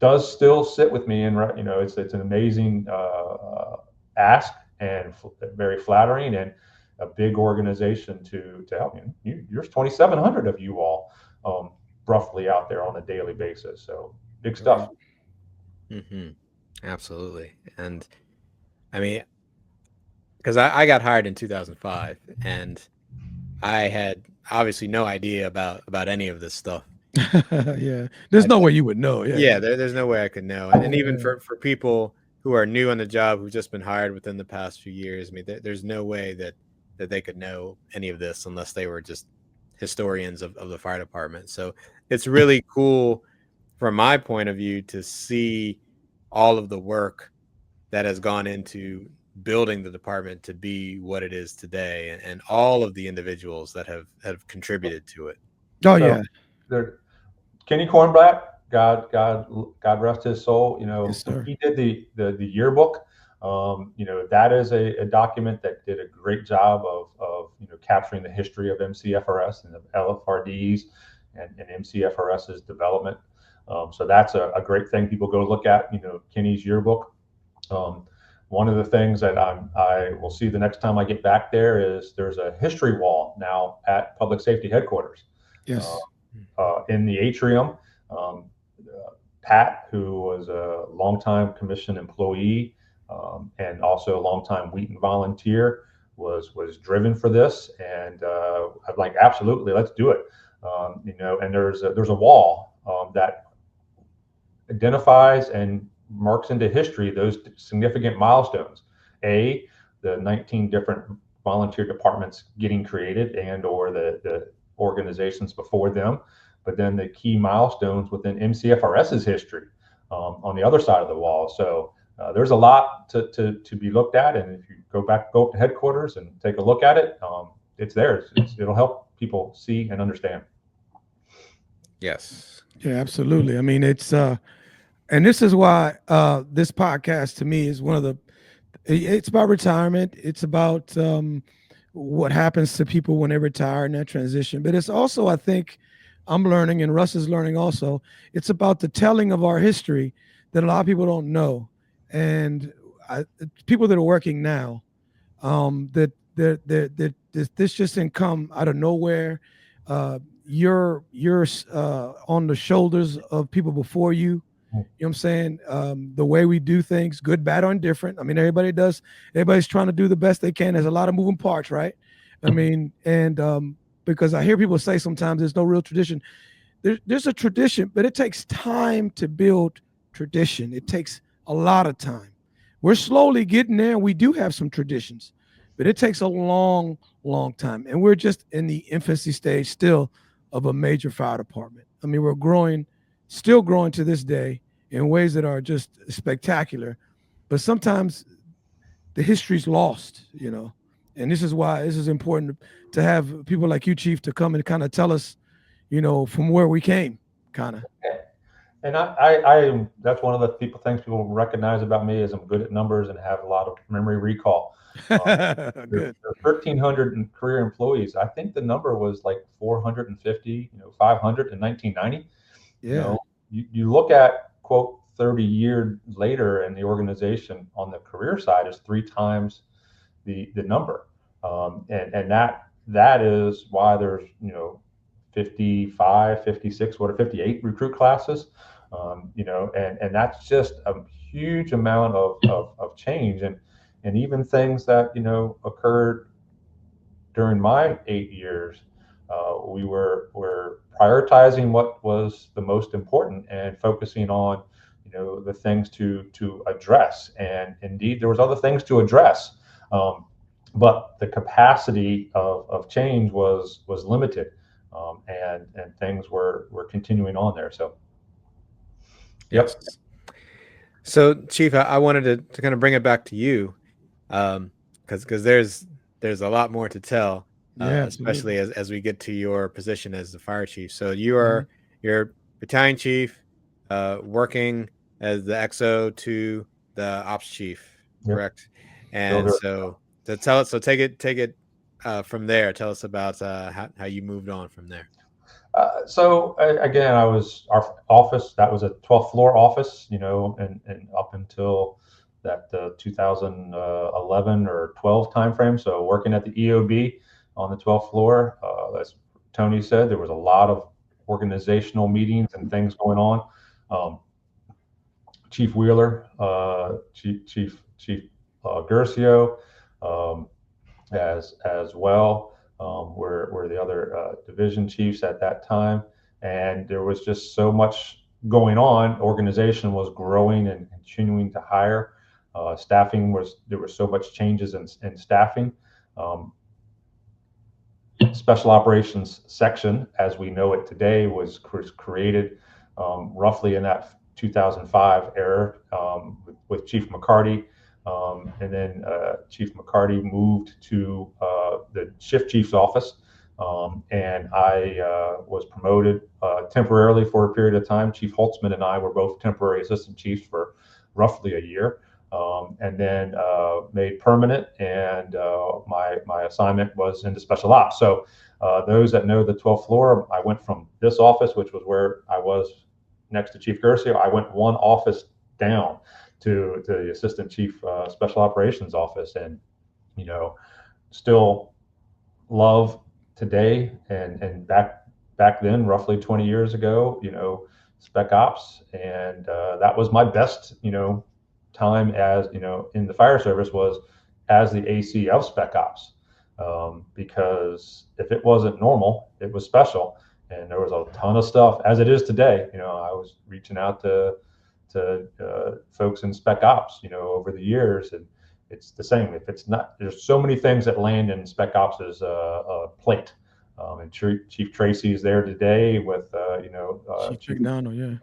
does still sit with me, and, it's an amazing ask and very flattering, and a big organization to help you. There's 2,700 of you all roughly out there on a daily basis. So big stuff. Mm-hmm. Absolutely. And I mean, because I got hired in 2005, and I had obviously no idea about any of this stuff. Yeah, there's no way you would know. There's no way I could know. And even for people who are new on the job, who've just been hired within the past few years, I mean, there's no way that they could know any of this unless they were just historians of the fire department. So it's really cool from my point of view to see all of the work that has gone into building the department to be what it is today, and all of the individuals that have contributed to it. Oh So yeah. there, Kenny Cornblatt, God rest his soul. Yes, When sir. he did the yearbook, that is a document that did a great job of capturing the history of MCFRS and of LFRDs and MCFRS's development. So that's a great thing people go look at. Kenny's yearbook. Um, One of the things that I will see the next time I get back there is there's a history wall now at Public Safety Headquarters. Uh, Yes. in the atrium. Um, Pat, who was a longtime commission employee and also a longtime Wheaton volunteer, was driven for this, and I'm like, absolutely, let's do it. And there's a wall that identifies and marks into history those significant milestones. The 19 different volunteer departments getting created and or the organizations before them, but then the key milestones within MCFRS's history on the other side of the wall. So there's a lot to be looked at, and if you go up to headquarters and take a look at it, it's there. It'll help people see and understand. Yes. Yeah, absolutely. I mean, it's and this is why this podcast to me is one of the. It's about retirement. It's about what happens to people when they retire and that transition. But it's also, I think, I'm learning, and Russ is learning also. It's about the telling of our history that a lot of people don't know, and people that are working now, that this just didn't come out of nowhere. You're on the shoulders of people before you. You know what I'm saying? The way we do things, good, bad, or indifferent. I mean, everybody's trying to do the best they can. There's a lot of moving parts, right? I mean, and because I hear people say sometimes there's no real tradition. There's a tradition, but it takes time to build tradition. It takes a lot of time. We're slowly getting there, and we do have some traditions, but it takes a long, long time. And we're just in the infancy stage still of a major fire department. I mean, we're growing, still growing to this day in ways that are just spectacular. But sometimes the history's lost, and this is why this is important to have people like you, Chief, to come and kind of tell us, from where we came, kind of. And I that's one of the things people recognize about me is I'm good at numbers and have a lot of memory recall. Good. There are 1,300 career employees. I think the number was like 450, 500 in 1990. Yeah. You look at quote 30 years later, and the organization on the career side is 3 times the number, and that is why there's 55, 56, 58 recruit classes, and that's just a huge amount of change, and even things that occurred during my 8 years. We were prioritizing what was the most important and focusing on the things to address, and indeed there was other things to address, but the capacity of change was limited, and things were continuing on there. So yep. Yes. So, Chief, I wanted to kind of bring it back to you, because there's a lot more to tell, Yeah, especially absolutely. as we get to your position as the fire chief. So you're battalion chief, working as the XO to the ops chief, Yep. correct? And so take it from there. Tell us about how you moved on from there. Again, I was our office. That was a 12th floor office, and up until that 2011 or 12 timeframe. So working at the EOB on the 12th floor, as Tony said, there was a lot of organizational meetings and things going on. Chief Wheeler, Chief Gercio, as well. Were the other division chiefs at that time, and there was just so much going on. Organization was growing and continuing to hire. There were so much changes in staffing. Special operations section, as we know it today, was created roughly in that 2005 era, with Chief McCarty. And then Chief McCarty moved to the shift chief's office, And I was promoted temporarily for a period of time. Chief Holtzman and I were both temporary assistant chiefs for roughly a year, and then made permanent. And my assignment was into special ops. So those that know the 12th floor, I went from this office, which was where I was next to Chief Gersio. I went one office down to the assistant chief special operations office, and still love today and back then, roughly 20 years ago, spec ops. And that was my best time as in the fire service, was as the AC of spec ops, because if it wasn't normal, it was special. And there was a ton of stuff, as it is today. I was reaching out to folks in spec ops over the years, and it's the same. If it's not, there's so many things that land in spec ops' plate. And Chief Tracy is there today with Chief McDonald, yeah,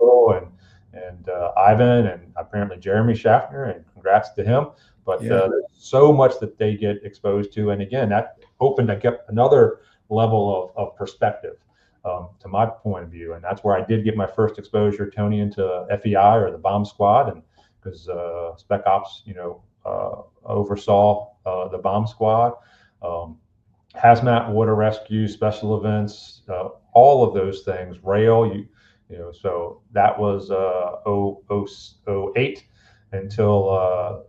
and Ivan, and apparently Jeremy Schaffner, and congrats to him. But Yeah. There's so much that they get exposed to, and again, that opened to get another level of perspective to my point of view. And that's where I did get my first exposure, Tony, into FEI, or the bomb squad, and because spec ops oversaw the bomb squad, hazmat, water rescue, special events, all of those things, rail, so that was 08 until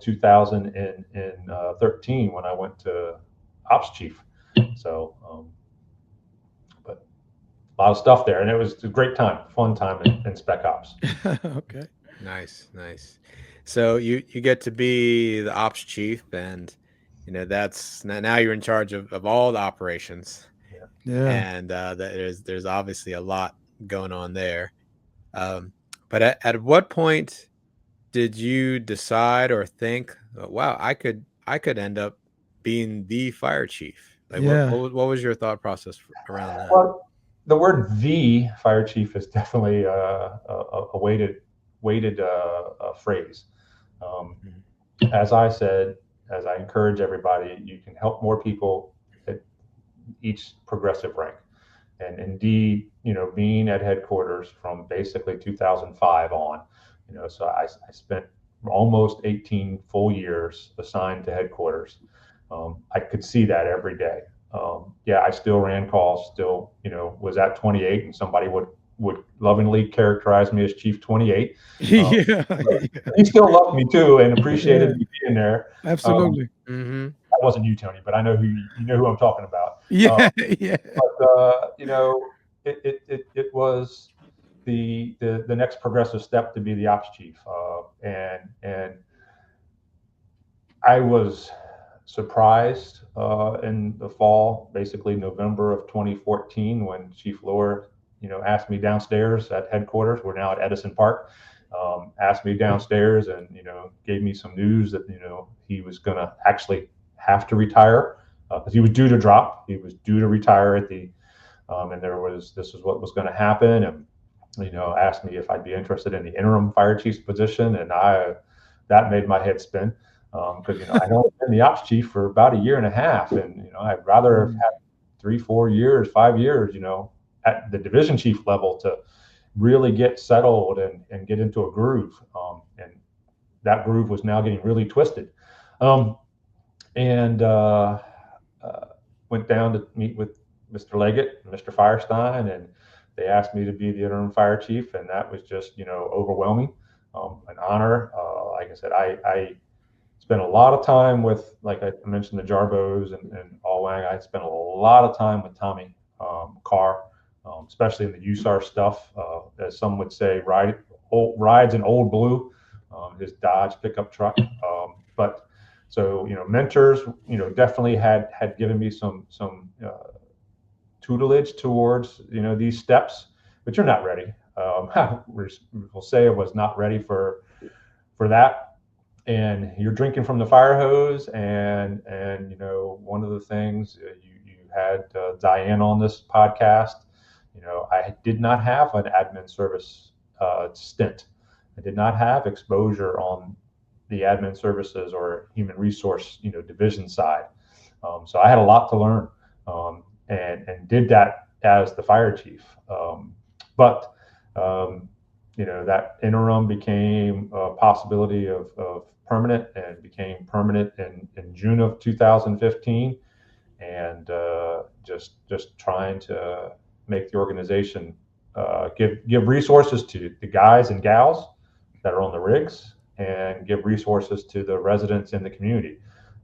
2013, when I went to ops chief. So but a lot of stuff there, and it was a great time, fun time in spec ops. Okay. Nice. So you get to be the ops chief, and that's now you're in charge of all the operations. Yeah. And there's obviously a lot going on there. But at what point did you decide or think, wow, I could end up being the fire chief? Like, Yeah. what was your thought process around that? Well, the word "the fire chief" is definitely a weighted phrase. As I said, as I encourage everybody, you can help more people at each progressive rank. And indeed, being at headquarters from basically 2005 on, so I spent almost 18 full years assigned to headquarters. I could see that every day. I still ran calls, still, was at 28, and somebody would lovingly characterize me as Chief 28. Yeah. He still loved me too, and appreciated me being there. Absolutely. That wasn't you, Tony, but I know who I'm talking about. Yeah. But it was the next progressive step to be the ops chief, and I was surprised in the fall, basically November of 2014, when Chief Lohr, asked me downstairs at headquarters. We're now at Edison Park. Asked me downstairs and gave me some news that he was going to actually have to retire, because he was due to drop. He was due to retire at the and this is what was going to happen. And asked me if I'd be interested in the interim fire chief's position, and that made my head spin, because I'd only been the ops chief for about a year and a half, and I'd rather have had 3, 4 years, 5 years, at the division chief level to really get settled and get into a groove. And that groove was now getting really twisted. And went down to meet with Mr. Leggett and Mr. Firestein, and they asked me to be the interim fire chief, and that was just overwhelming, an honor. Like I said, I spent a lot of time with, like I mentioned, the Jarbos and Allwang. I spent a lot of time with Tommy Carr, especially in the USAR stuff, as some would say, rides in Old Blue, his Dodge pickup truck. But so mentors, definitely had given me some tutelage towards these steps, but you're not ready. We'll say I was not ready for that. And you're drinking from the fire hose, and one of the things you had Diane on this podcast. I did not have an admin service stint. I did not have exposure on the admin services or human resource division side. So I had a lot to learn. and did that as the fire chief. But that interim became a possibility of permanent, and became permanent in June of 2015. And just trying to make the organization give resources to the guys and gals that are on the rigs, and give resources to the residents in the community.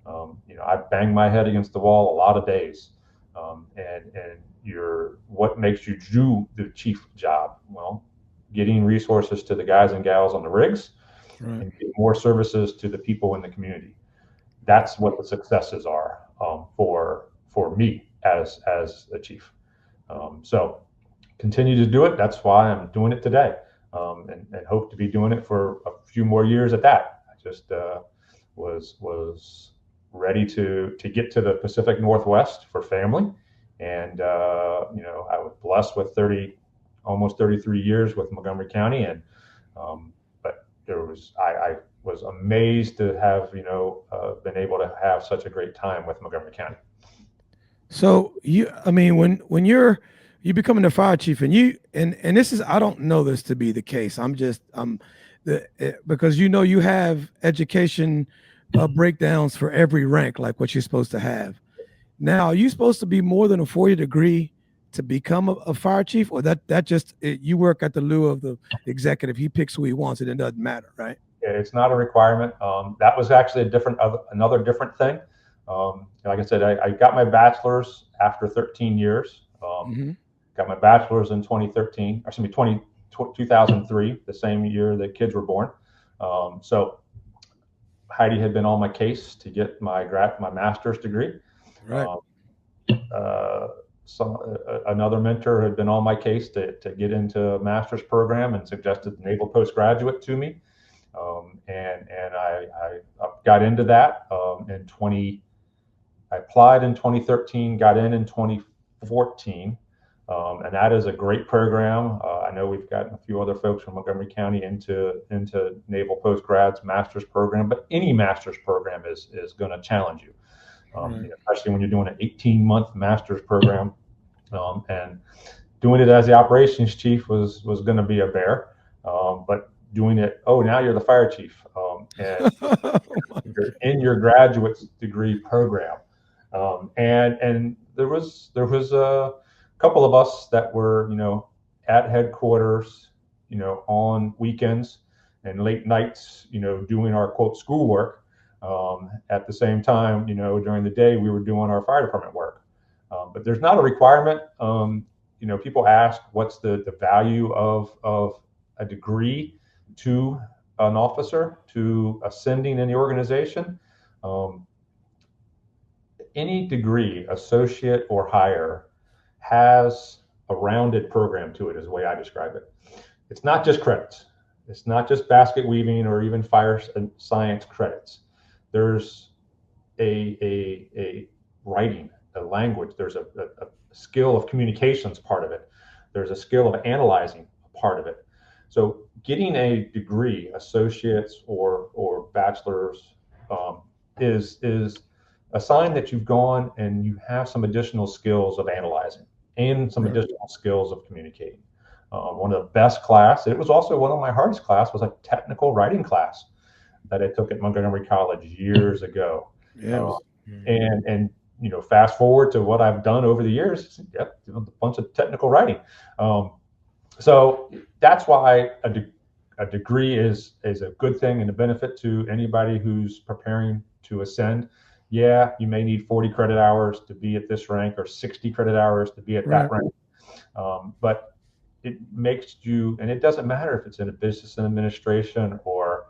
I banged my head against the wall a lot of days. And what makes you do the chief job? Well, getting resources to the guys and gals on the rigs, Right. and get more services to the people in the community. That's what the successes are for me as a chief. So continue to do it. That's why I'm doing it today, and hope to be doing it for a few more years at that. I just was ready to get to the Pacific Northwest for family, and I was blessed with almost 33 years with Montgomery County, and but I was amazed to have been able to have such a great time with Montgomery County. So when you're becoming the fire chief, and this is, I don't know this to be the case. Because you have education breakdowns for every rank, like what you're supposed to have. Now, are you supposed to be more than a 4-year degree to become a fire chief, or that just you work at the lieu of the executive? He picks who he wants, and it doesn't matter, right? It's not a requirement. That was actually another different thing. Like I said, I got my bachelor's after 13 years. Got my bachelor's in 2013, or excuse me, 2003, the same year that kids were born. So Heidi had been on my case to get my master's degree. Right. Another mentor had been on my case to get into a master's program, and suggested the Naval Postgraduate to me. And I got into that I applied in 2013, got in 2014. And that is a great program. I know we've gotten a few other folks from Montgomery County into Naval Postgrads master's program, but any master's program is going to challenge you, especially when you're doing an 18-month master's program. And doing it as the operations chief was going to be a bear, but doing it, now you're the fire chief, and you're in your graduate degree program, and there was a couple of us that were at headquarters on weekends and late nights doing our quote schoolwork. At the same time, during the day we were doing our fire department work. But there's not a requirement. People ask what's the value of a degree to an officer, to ascending in the organization. Any degree, associate or higher, has a rounded program to it, is the way I describe it. It's not just credits. It's not just basket weaving or even fire science credits. There's a writing, a language. There's a skill of communications part of it. There's a skill of analyzing part of it. So getting a degree, associates or bachelor's, is a sign that you've gone and you have some additional skills of analyzing and some additional skills of communicating. One of the best class, it was also one of my hardest class, was a technical writing class that I took at Montgomery College years ago. And fast forward to what I've done over the years, a bunch of technical writing. So that's why a degree is a good thing and a benefit to anybody who's preparing to ascend. Yeah, you may need 40 credit hours to be at this rank, or 60 credit hours to be at that rank. But it makes you, and it doesn't matter if it's in a business and administration or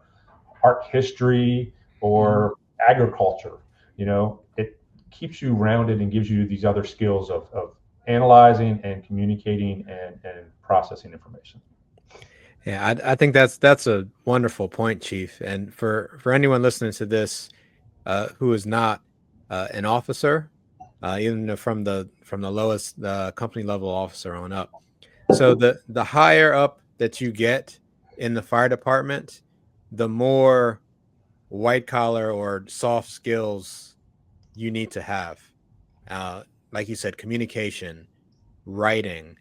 art history or agriculture, it keeps you rounded and gives you these other skills of analyzing and communicating and processing information. Yeah, I think that's a wonderful point, Chief. And for anyone listening to this who is not an officer, even from the lowest company level officer on up. So the higher up that you get in the fire department, the more white collar or soft skills you need to have. like you said, communication, writing,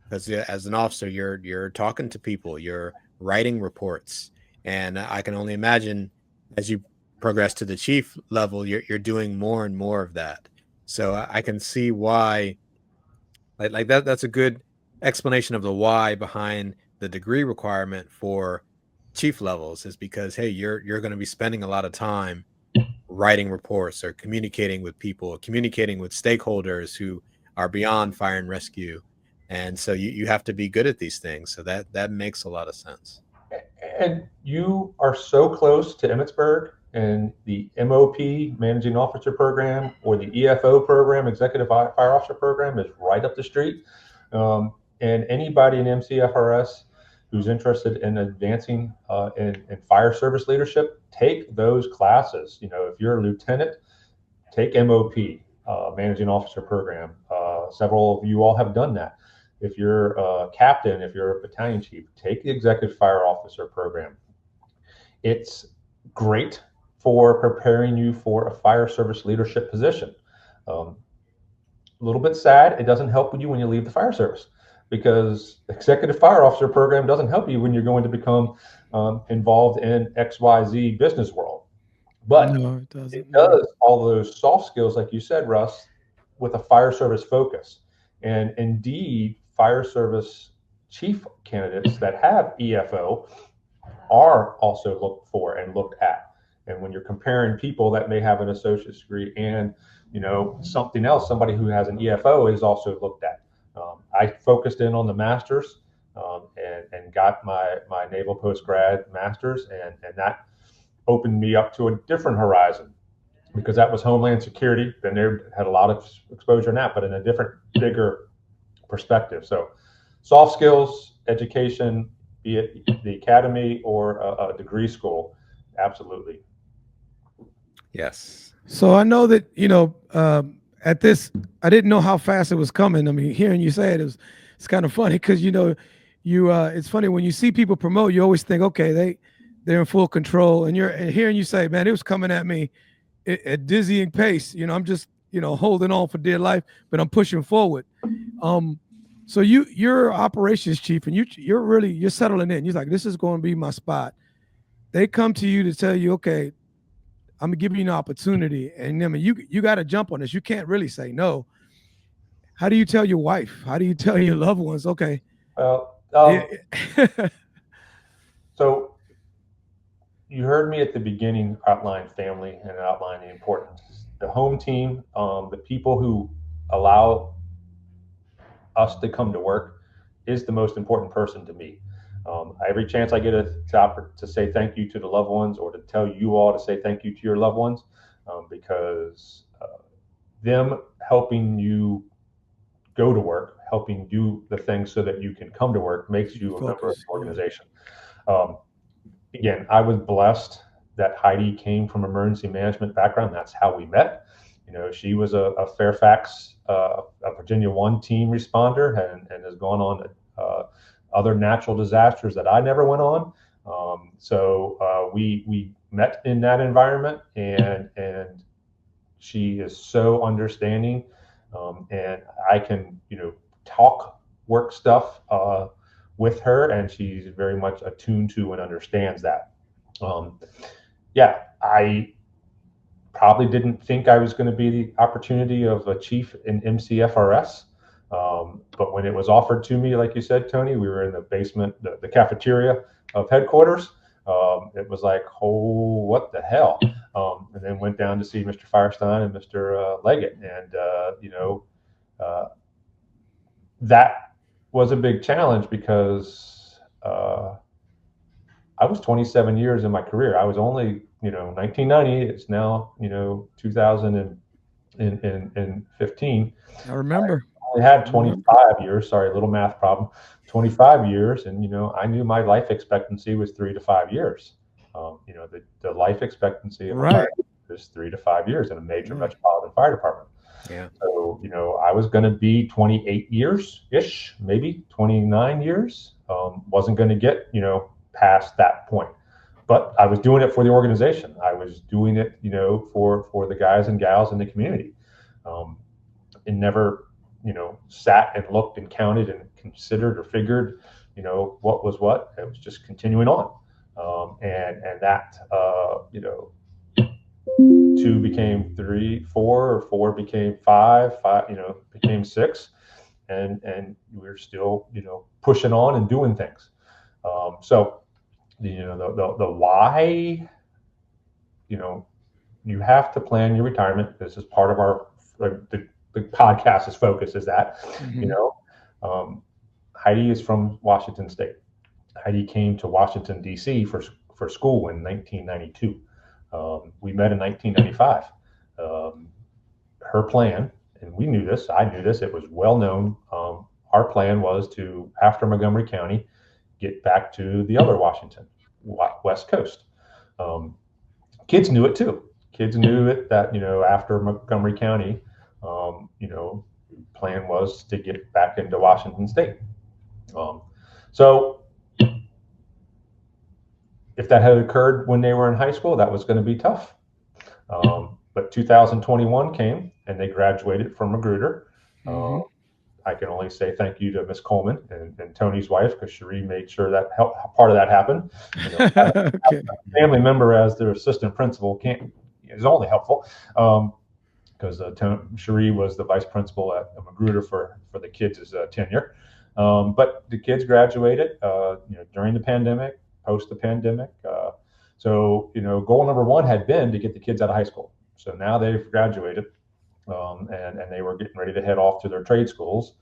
because as an officer, you're talking to people, you're writing reports, and I can only imagine as you progress to the chief level, you're doing more and more of that. So I can see why, like that. That's a good explanation of the why behind the degree requirement for chief levels, is because hey, you're going to be spending a lot of time writing reports or communicating with people, communicating with stakeholders who are beyond fire and rescue. And so you have to be good at these things. So that makes a lot of sense. And you are so close to Emmitsburg, and the MOP, Managing Officer Program, or the EFO program, Executive Fire Officer Program, is right up the street. And anybody in MCFRS who's interested in advancing in fire service leadership, take those classes. You know, if you're a lieutenant, take MOP, Managing Officer Program. Several of you all have done that. If you're a captain, if you're a battalion chief, take the Executive Fire Officer Program. It's great for preparing you for a fire service leadership position. A little bit sad, it doesn't help you when you leave the fire service, because Executive Fire Officer Program doesn't help you when you're going to become involved in XYZ business world. But No, it doesn't. it does all those soft skills, like you said, Russ, with a fire service focus. And indeed, fire service chief candidates that have EFO are also looked for and looked at. And when you're comparing people that may have an associate's degree and, you know, something else, somebody who has an EFO is also looked at. I focused in on the master's and got my naval postgrad master's, and that opened me up to a different horizon, because that was Homeland Security. Then they had a lot of exposure in that, but in a different, bigger perspective. So soft skills, education, be it the academy or a degree school, absolutely. Yes. So I know that, you know, at this, I didn't know how fast it was coming. I mean, hearing you say it's kind of funny, because, you know, it's funny when you see people promote, you always think, okay, they're in full control, and hearing you say, man, it was coming at me at dizzying pace. You know, I'm just, you know, holding on for dear life, but I'm pushing forward. So you're operations chief, and you're settling in. You're like, this is going to be my spot. They come to you to tell you, okay, I'm gonna give you an opportunity, and I mean, you got to jump on this. You can't really say no. How do you tell your wife? How do you tell your loved ones? Okay. Well, so you heard me at the beginning outline family and outline the importance. The home team, the people who allow us to come to work, is the most important person to me. Every chance I get to say thank you to the loved ones, or to tell you all to say thank you to your loved ones, because them helping you go to work, helping do the things so that you can come to work, makes you a member of the organization. Again, I was blessed that Heidi came from emergency management background. That's how we met. You know, she was a Fairfax, a Virginia 1 team responder, and has gone on other natural disasters that I never went on. So we met in that environment, and she is so understanding, and I can, you know, talk work stuff with her, and she's very much attuned to and understands that. Yeah, I probably didn't think I was going to be the opportunity of a chief in MCFRS. But when it was offered to me, like you said, Tony, we were in the basement, the cafeteria of headquarters. It was like, oh, what the hell? And then went down to see Mr. Firestein and Mr. Leggett. And, you know, that was a big challenge, because I was 27 years in my career. I was only, you know, 1990. It's now, you know, 2015. I remember. I had 25 years. Sorry, a little math problem. 25 years, and, you know, I knew my life expectancy was 3 to 5 years. You know, the life expectancy of a fire is 3 to 5 years in a major metropolitan fire department. Yeah. So, you know, I was going to be 28 years-ish, maybe 29 years. Wasn't going to get, you know, past that point. But I was doing it for the organization. I was doing it, you know, for the guys and gals in the community. and never, sat and looked and counted and considered or figured, what was what. It was just continuing on. And that, 2 became 3, 4, or 4 became 5, became 6. And we're still, pushing on and doing things. So the why, you have to plan your retirement. This is part of our, the podcast's focus is that, Heidi is from Washington State. Heidi came to Washington, D.C. for school in 1992. We met in 1995. Her plan, and we knew this, I knew this, it was well known. Our plan was to, after Montgomery County, get back to the other Washington, West Coast. Kids knew it too. Kids knew it that, after Montgomery County, plan was to get back into Washington State. So if that had occurred when they were in high school, that was going to be tough. But 2021 came and they graduated from Magruder. I can only say thank you to Miss Coleman and Tony's wife, because Cherie made sure that part of that happened. Okay. A family member as their assistant principal is only helpful, because Cherie was the vice principal at Magruder for the kids' tenure. But the kids graduated, during the pandemic, post the pandemic. So goal number 1 had been to get the kids out of high school. So now they've graduated. And they were getting ready to head off to their trade schools,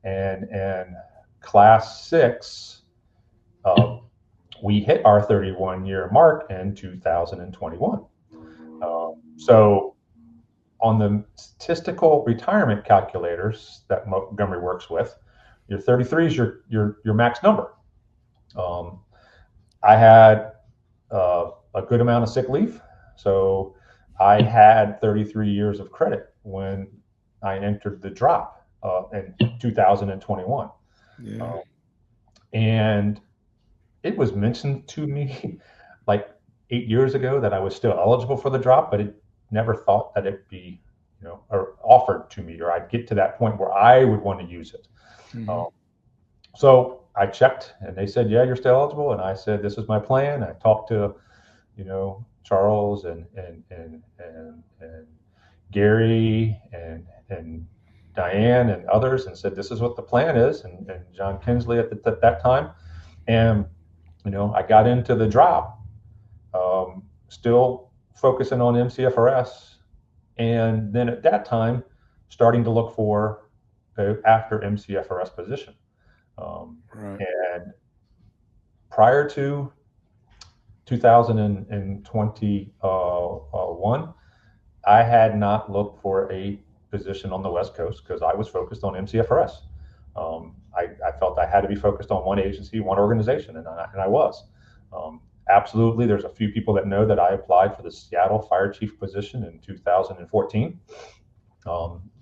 and class 6, we hit our 31-year mark in 2021. So on the statistical retirement calculators that Montgomery works with, your 33 is your max number. I had a good amount of sick leave, so I had 33 years of credit when I entered the drop in 2021. Yeah. And it was mentioned to me like 8 years ago that I was still eligible for the drop, but it never thought that it'd be, or offered to me, or I'd get to that point where I would want to use it. So I checked and they said, yeah, you're still eligible. And I said, this is my plan. I talked to, Charles and Gary and Diane and others, and said, this is what the plan is. And John Kinsley at that time. And, I got into the drop, still focusing on MCFRS. And then at that time, starting to look for after MCFRS position. Right. And prior to 2021, I had not looked for a position on the West Coast because I was focused on MCFRS. I felt I had to be focused on one agency, one organization, and I was. Absolutely, there's a few people that know that I applied for the Seattle Fire Chief position in 2014,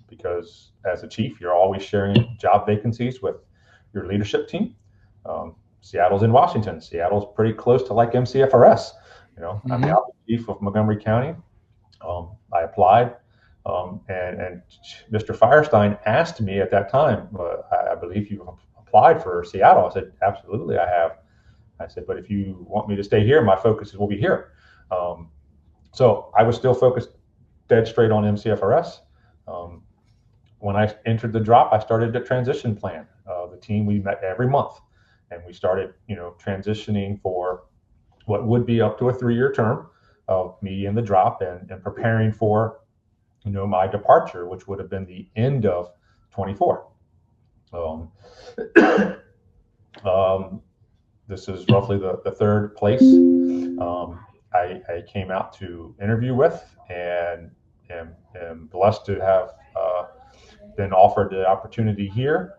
because as a chief, you're always sharing job vacancies with your leadership team. Seattle's in Washington. Seattle's pretty close to like MCFRS. I'm the chief of Montgomery County. I applied, and Mr. Firestein asked me at that time, I believe you applied for Seattle. I said, absolutely, I have. I said, but if you want me to stay here, my focus will be here. So I was still focused dead straight on MCFRS. When I entered the drop, I started the transition plan. The team, we met every month, and we started, transitioning for what would be up to a 3-year term of me in the drop and preparing for, my departure, which would have been the end of 24. This is roughly the third place I came out to interview with, and am blessed to have been offered the opportunity here,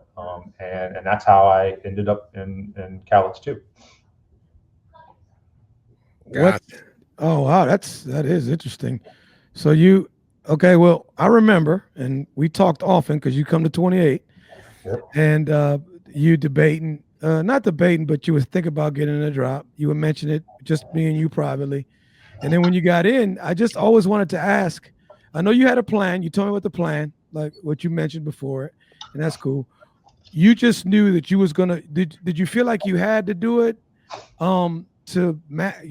and that's how I ended up in Cowlitz too. What? Oh wow, that is interesting. So okay, well, I remember, and we talked often because you come to 28, yep. And you debating, not debating, but you would think about getting a drop. You would mention it, just me and you privately. And then when you got in, I just always wanted to ask, I know you had a plan. You told me what the plan. like what you mentioned before, and that's cool. You just knew that you was gonna. Did you feel like you had to do it? You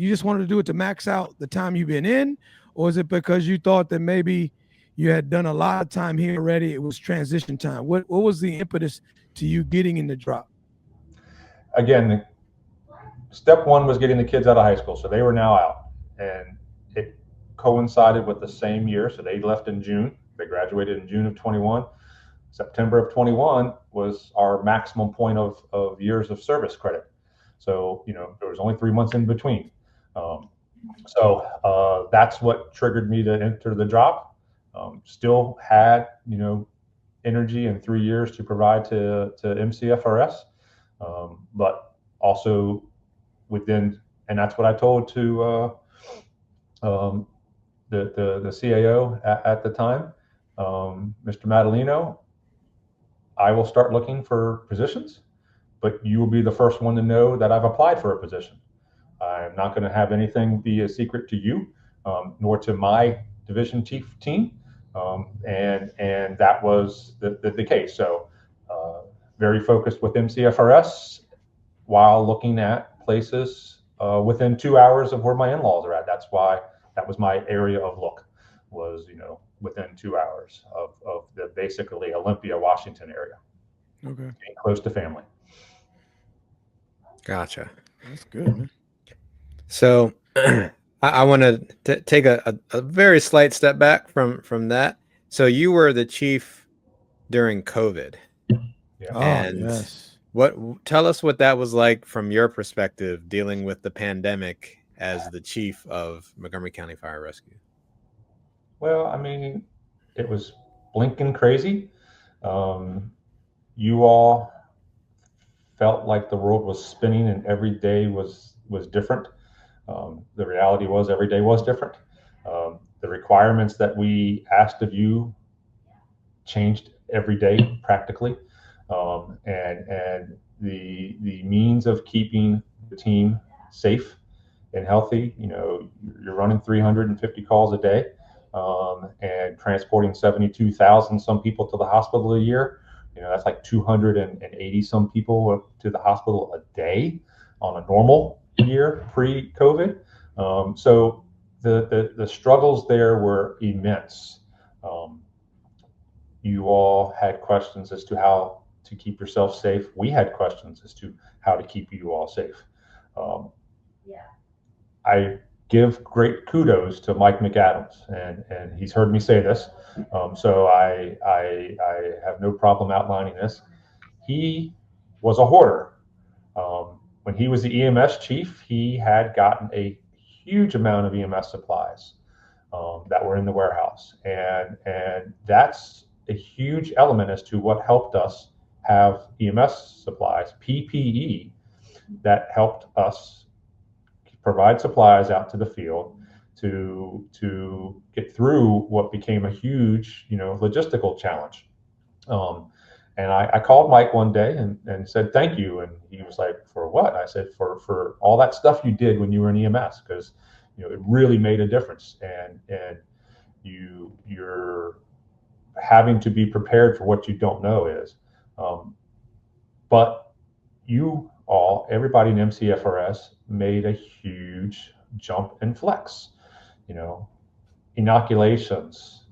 just wanted to do it to max out the time you've been in, or is it because you thought that maybe you had done a lot of time here already? It was transition time. What was the impetus to you getting in the drop? Again, step one was getting the kids out of high school, so they were now out, and it coincided with the same year. So they left in June. They graduated in June of 21. September of 21 was our maximum point of years of service credit. So, there was only 3 months in between. So that's what triggered me to enter the drop. Still had, energy in 3 years to provide to MCFRS, but also within, and that's what I told to the CAO at the time, Mr. Madalino. I will start looking for positions, but you will be the first one to know that I've applied for a position. I'm not going to have anything be a secret to you, nor to my division chief team. And that was the case. So very focused with MCFRS while looking at places within 2 hours of where my in-laws are at. That's why that was my area of look, was, within 2 hours of the basically Olympia, Washington area. Okay. Being close to family. Gotcha. That's good, man. So I want to take a very slight step back from that. So you were the chief during COVID. Yeah. And yes. tell us what that was like from your perspective, dealing with the pandemic as the chief of Montgomery County Fire Rescue. Well, I mean, it was blinking crazy. You all felt like the world was spinning and every day was different. The reality was every day was different. The requirements that we asked of you changed every day practically. And the means of keeping the team safe and healthy, you're running 350 calls a day, and transporting 72,000 some people to the hospital a year. That's like 280 some people to the hospital a day on a normal year pre-COVID. So the struggles there were immense. You all had questions as to how to keep yourself safe. We had questions as to how to keep you all safe. I give great kudos to Mike McAdams, and he's heard me say this, so I have no problem outlining this. He was a hoarder. When he was the EMS chief, he had gotten a huge amount of EMS supplies that were in the warehouse, and that's a huge element as to what helped us have EMS supplies, PPE, that helped us provide supplies out to the field to get through what became a huge, logistical challenge. And I called Mike one day and said, thank you. And he was like, for what? I said, for all that stuff you did when you were in EMS, because, it really made a difference. And you're having to be prepared for what you don't know is. But you all, everybody in MCFRS made a huge jump and flex, inoculations,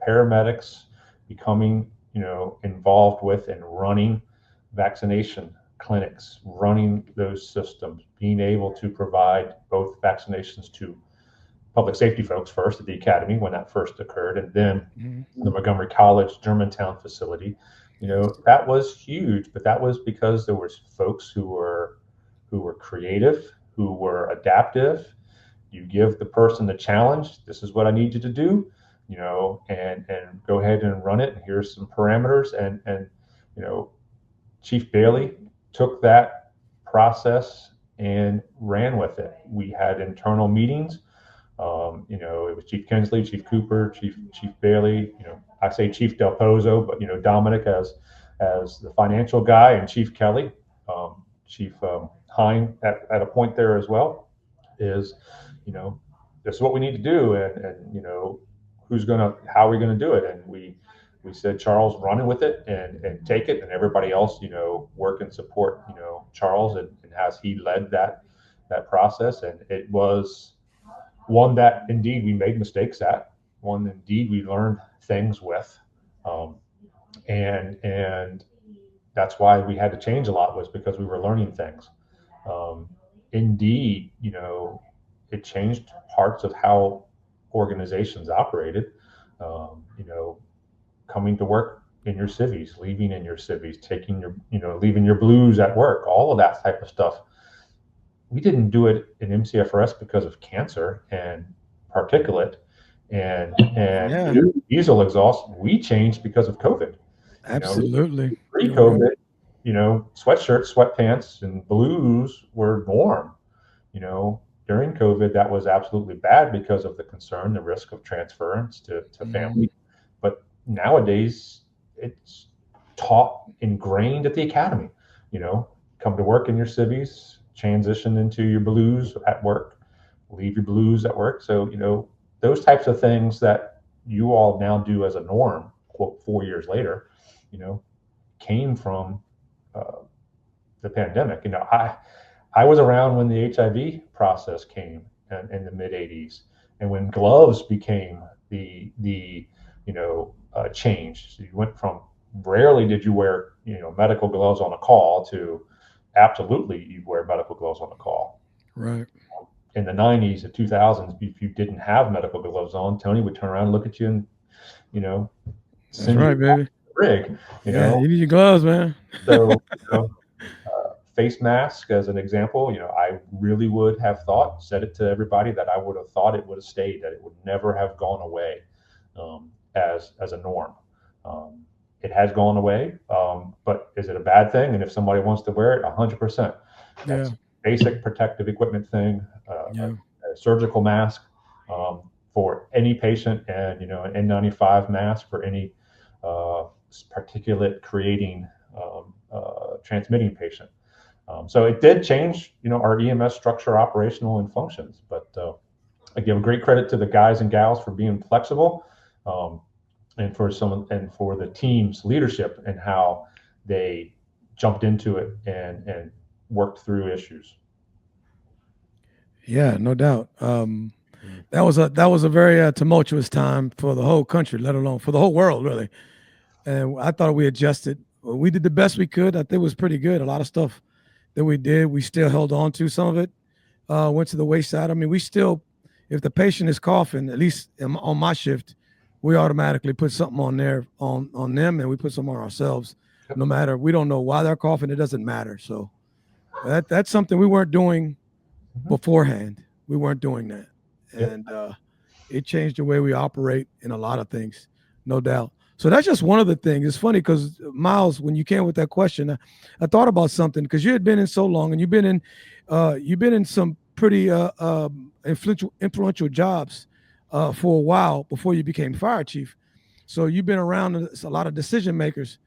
paramedics becoming, involved with and running vaccination clinics, running those systems, being able to provide both vaccinations to public safety folks first at the academy when that first occurred, and then the Montgomery College Germantown facility. That was huge, but that was because there was folks who were creative, who were adaptive. You give the person the challenge. This is what I need you to do, and go ahead and run it. And here's some parameters. And Chief Bailey took that process and ran with it. We had internal meetings. It was Chief Kinsley, Chief Cooper, Chief Bailey. I say Chief Del Pozo, but Dominic as the financial guy, and Chief Kelly, Chief Hine at a point there as well. Is this is what we need to do, and how are we going to do it? And we said, Charles, run with it and take it, and everybody else, work and support, Charles, and as he led that process. And it was one that indeed we made mistakes at, one indeed we learned things with, and that's why we had to change a lot, was because we were learning things. Indeed, it changed parts of how organizations operated. Coming to work in your civvies, leaving in your civvies, taking your, leaving your blues at work, all of that type of stuff. We didn't do it in MCFRS because of cancer and particulate and diesel exhaust. We changed because of COVID. Absolutely. Pre-COVID, sweatshirts, sweatpants, and blues were norm. During COVID, that was absolutely bad because of the concern, the risk of transference to family. But nowadays, it's taught, ingrained at the academy. Come to work in your civvies, transition into your blues at work, leave your blues at work. So, those types of things that you all now do as a norm, quote, 4 years later, came from the pandemic. I was around when the HIV process came in the mid 80s, and when gloves became the change. So you went from rarely did you wear medical gloves on a call to absolutely you wear medical gloves on a call. Right. In the 90s and 2000s, if you didn't have medical gloves on, Tony would turn around and look at you and that's right, baby. Rig, you need your gloves, man. So face mask as an example, I really would have said it to everybody, that I would have thought it would have stayed, that it would never have gone away as a norm. It has gone away, but is it a bad thing? And if somebody wants to wear it, 100%. That's basic protective equipment thing, a surgical mask for any patient, and an N95 mask for any particulate creating transmitting patient. So it did change, our EMS structure, operational, and functions. But I give great credit to the guys and gals for being flexible, and for the team's leadership and how they jumped into it and worked through issues. Yeah, no doubt. That was a very tumultuous time for the whole country, let alone for the whole world, really. And I thought we adjusted. We did the best we could. I think it was pretty good. A lot of stuff that we did, we still held on to. Some of it went to the wayside. I mean, we still, if the patient is coughing, at least on my shift, we automatically put something on there on them, and we put some on ourselves. No matter, we don't know why they're coughing, it doesn't matter. So that's something we weren't doing beforehand. We weren't doing that, and it changed the way we operate in a lot of things, no doubt. So that's just one of the things. It's funny because, Miles, when you came with that question, I thought about something, because you had been in so long, and you've been in some pretty influential jobs for a while before you became fire chief. So you've been around a lot of decision makers.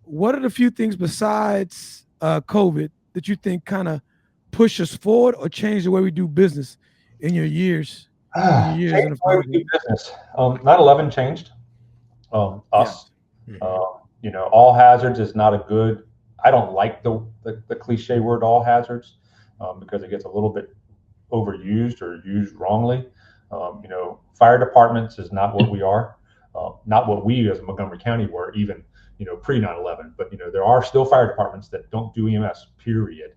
What are the few things besides COVID that you think kind of push us forward or change the way we do business in your years? In the fire business. 9/11 changed us. All hazards is not a good. I don't like the cliche word all hazards because it gets a little bit overused or used wrongly. Fire departments is not what we are, not what we as Montgomery County were, even pre 9/11. But there are still fire departments that don't do EMS. Period.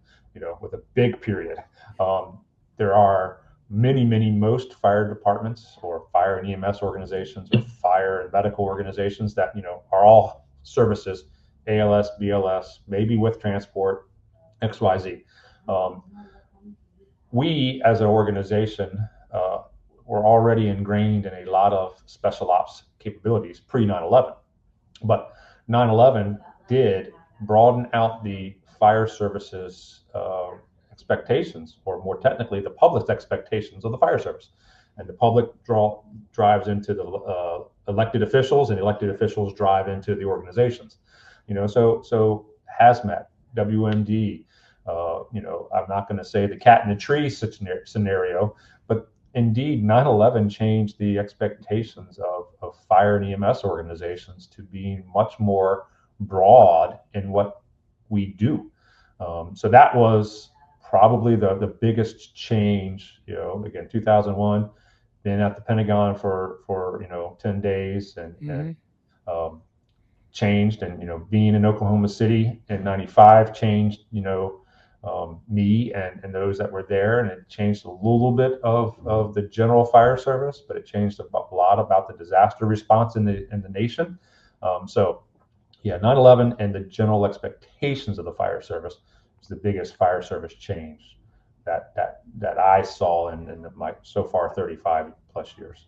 With a big period. There are most fire departments or fire and EMS organizations or fire and medical organizations that are all services, ALS, BLS, maybe with transport, XYZ. We as an organization were already ingrained in a lot of special ops capabilities pre 9/11, but 9/11 did broaden out the fire services expectations, or more technically, the public's expectations of the fire service. And the public drives into the elected officials, and elected officials drive into the organizations. So hazmat, WMD, I'm not going to say the cat in the tree scenario, but indeed, 9/11 changed the expectations of fire and EMS organizations to being much more broad in what we do. So that was probably the biggest change. Again, 2001, been at the Pentagon for 10 days and um, changed, and being in Oklahoma City in '95 changed me and those that were there, and it changed a little bit of the general fire service, but it changed a lot about the disaster response in the nation. So yeah, 9/11 and the general expectations of the fire service is the biggest fire service change that I saw in my so far 35 plus years.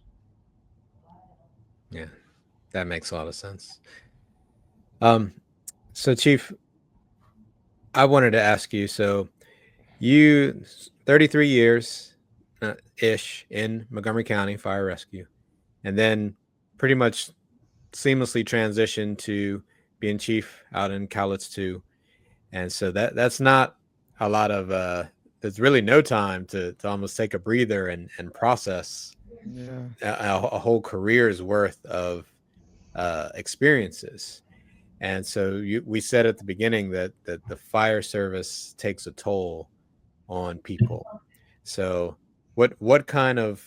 Yeah, that makes a lot of sense. So Chief, I wanted to ask you, so you 33 years ish in Montgomery County Fire Rescue, and then pretty much seamlessly transitioned to being chief out in Cowlitz too. And so that's not a lot of there's really no time to almost take a breather and process a whole career's worth of experiences. And so we said at the beginning that the fire service takes a toll on people. So what kind of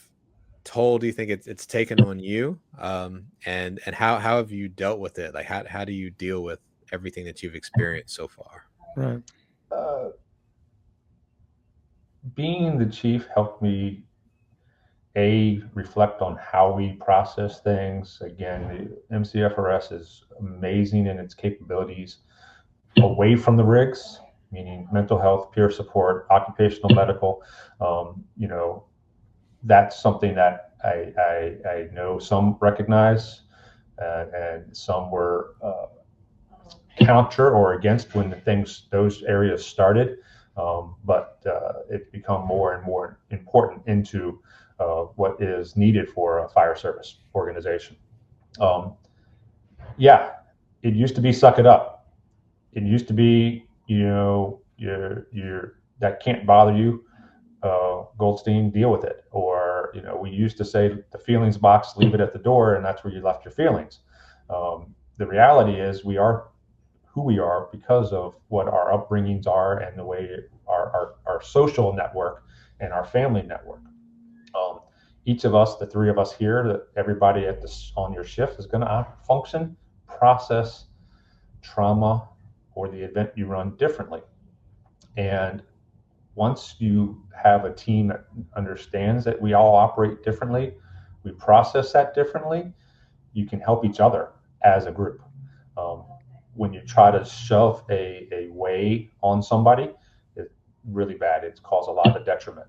toll do you think it's taken on you? And how have you dealt with it? Like how do you deal with everything that you've experienced so far? Right. Being the chief helped me reflect on how we process things. Again, the MCFRS is amazing in its capabilities away from the rigs, meaning mental health, peer support, occupational medical. That's something that I know some recognize, and some were counter or against when those areas started. But it's become more and more important into what is needed for a fire service organization. Yeah, it used to be suck it up. It used to be, you're that can't bother you, Goldstein, deal with it. Or, we used to say the feelings box, leave it at the door, and that's where you left your feelings. The reality is we are who we are because of what our upbringings are and the way our social network and our family network. Each of us, the three of us here, that everybody on your shift is going to function, process trauma or the event you run differently. And once you have a team that understands that we all operate differently, we process that differently, you can help each other as a group. When you try to shove a way on somebody, it's really bad. It's caused a lot of detriment,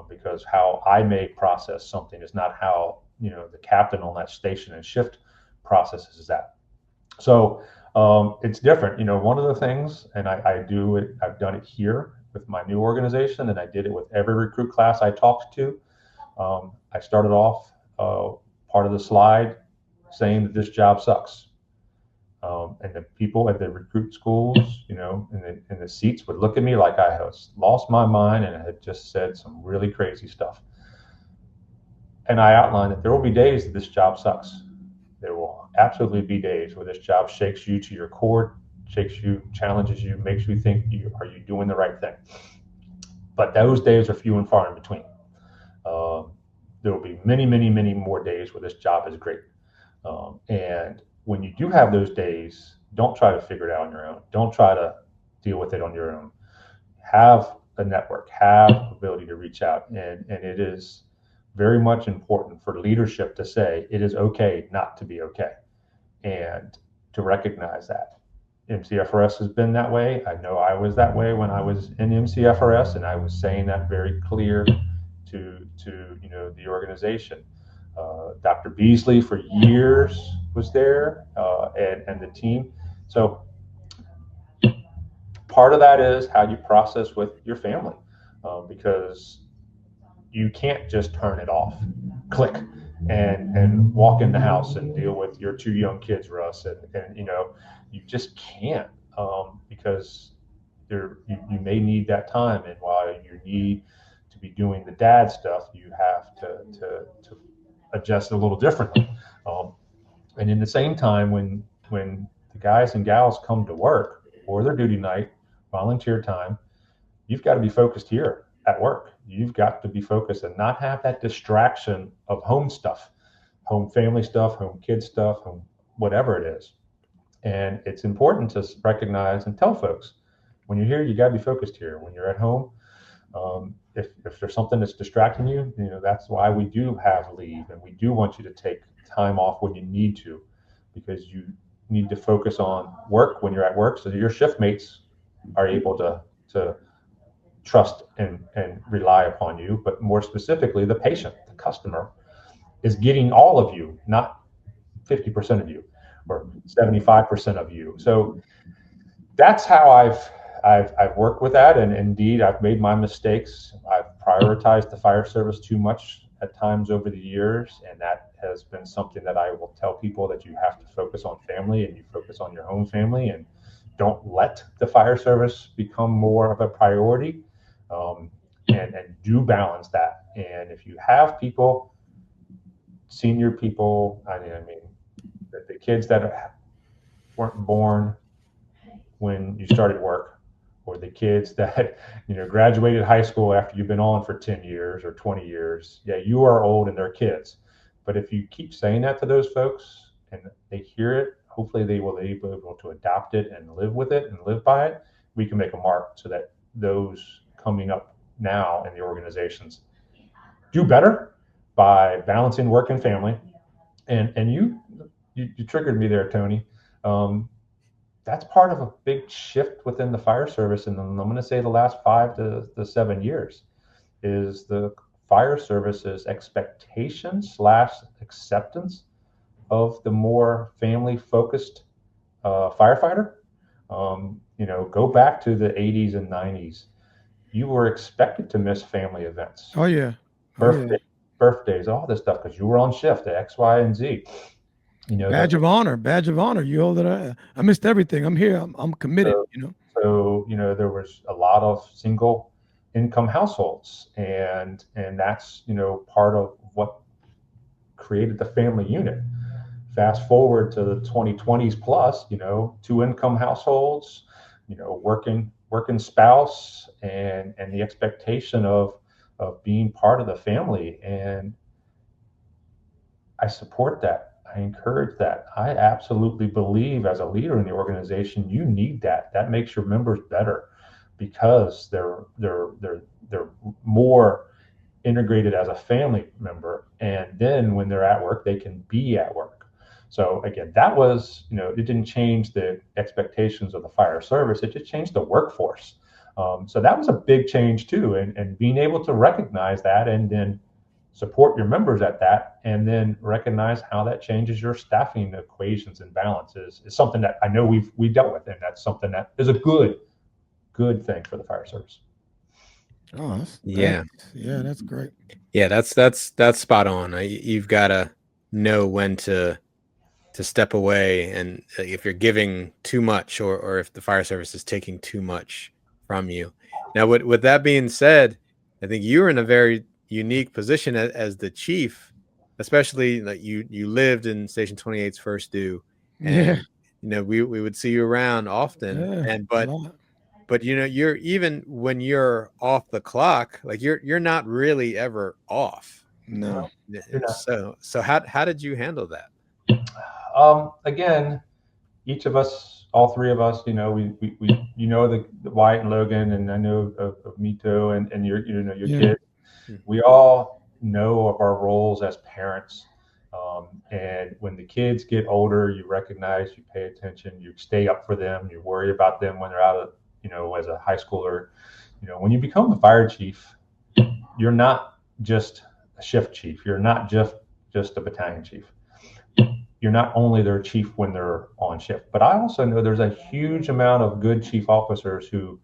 because how I may process something is not how the captain on that station and shift processes that. So it's different. One of the things, and I've done it here with my new organization, and I did it with every recruit class I talked to. I started off part of the slide saying that this job sucks. And the people at the recruit schools, in the seats would look at me like I had lost my mind and I had just said some really crazy stuff. And I outlined that there will be days that this job sucks. There will absolutely be days where this job shakes you to your core, shakes you, challenges you, makes you think, are you doing the right thing? But those days are few and far in between. There will be many, many, many more days where this job is great. And when you do have those days, don't try to figure it out on your own. Don't try to deal with it on your own. Have a network, have ability to reach out. And it is very much important for leadership to say it is okay not to be okay, and to recognize that. MCFRS has been that way. I know I was that way when I was in MCFRS, and I was saying that very clear to the organization. Dr. Beasley for years was there, and the team. So part of that is how you process with your family, because you can't just turn it off, click, and walk in the house and deal with your two young kids, Russ, and you just can't, because you may need that time, and while you need to be doing the dad stuff, you have to adjust a little differently. And in the same time, when the guys and gals come to work or their duty night, volunteer time, you've got to be focused here at work. You've got to be focused and not have that distraction of home stuff, home family stuff, home kid stuff, home whatever it is. And it's important to recognize and tell folks, when you're here, you got to be focused here. When you're at home, if there's something that's distracting you, that's why we do have leave, and we do want you to take time off when you need to, because you need to focus on work when you're at work, so that your shift mates are able to trust and rely upon you. But more specifically, the patient, the customer, is getting all of you, not 50% of you or 75% of you. So that's how I've worked with that, and indeed I've made my mistakes. I've prioritized the fire service too much at times over the years, and that has been something that I will tell people, that you have to focus on family, and you focus on your own family, and don't let the fire service become more of a priority, and do balance that. And if you have people, senior people, I mean the kids that weren't born when you started work, or the kids that graduated high school after you've been on for 10 years or 20 years, yeah, you are old and they're kids. But if you keep saying that to those folks and they hear it, hopefully they will be able to adopt it and live with it and live by it. We can make a mark so that those coming up now in the organizations do better by balancing work and family. And you triggered me there, Tony. That's part of a big shift within the fire service, and I'm going to say the last 5 to 7 years, is the fire service's expectation / acceptance of the more family-focused firefighter. Go back to the 80s and 90s. You were expected to miss family events. Oh yeah. Birthdays, all this stuff, because you were on shift at X, Y, and Z. Badge of honor. You hold it. I missed everything. I'm here. I'm committed. So there was a lot of single income households, and that's part of what created the family unit. Fast forward to the 2020s plus, 2 income households, working spouse, and the expectation of being part of the family. And I support that. I encourage that. I absolutely believe, as a leader in the organization, you need that. That makes your members better, because they're more integrated as a family member. And then when they're at work, they can be at work. So again, that was, it didn't change the expectations of the fire service. It just changed the workforce. So that was a big change too. And being able to recognize that, and then support your members at that, and then recognize how that changes your staffing equations and balances, is something that I know we've dealt with, and that's something that is a good thing for the fire service. Oh, that's great. Yeah, that's spot on. You've got to know when to step away, and if you're giving too much, or if the fire service is taking too much from you. Now, with that being said, I think you're in a very unique position as the chief, especially that you lived in Station 28's first due, and we would see you around often, but you're, even when you're off the clock, like you're not really ever off. No. So how did you handle that? Again, each of us, all 3 of us, we the Wyatt and Logan, and I know of Mito and your kids. We all know of our roles as parents. And when the kids get older, you recognize, you pay attention, you stay up for them, you worry about them when they're out of, as a high schooler. When you become the fire chief, you're not just a shift chief. You're not just a battalion chief. You're not only their chief when they're on shift, but I also know there's a huge amount of good chief officers who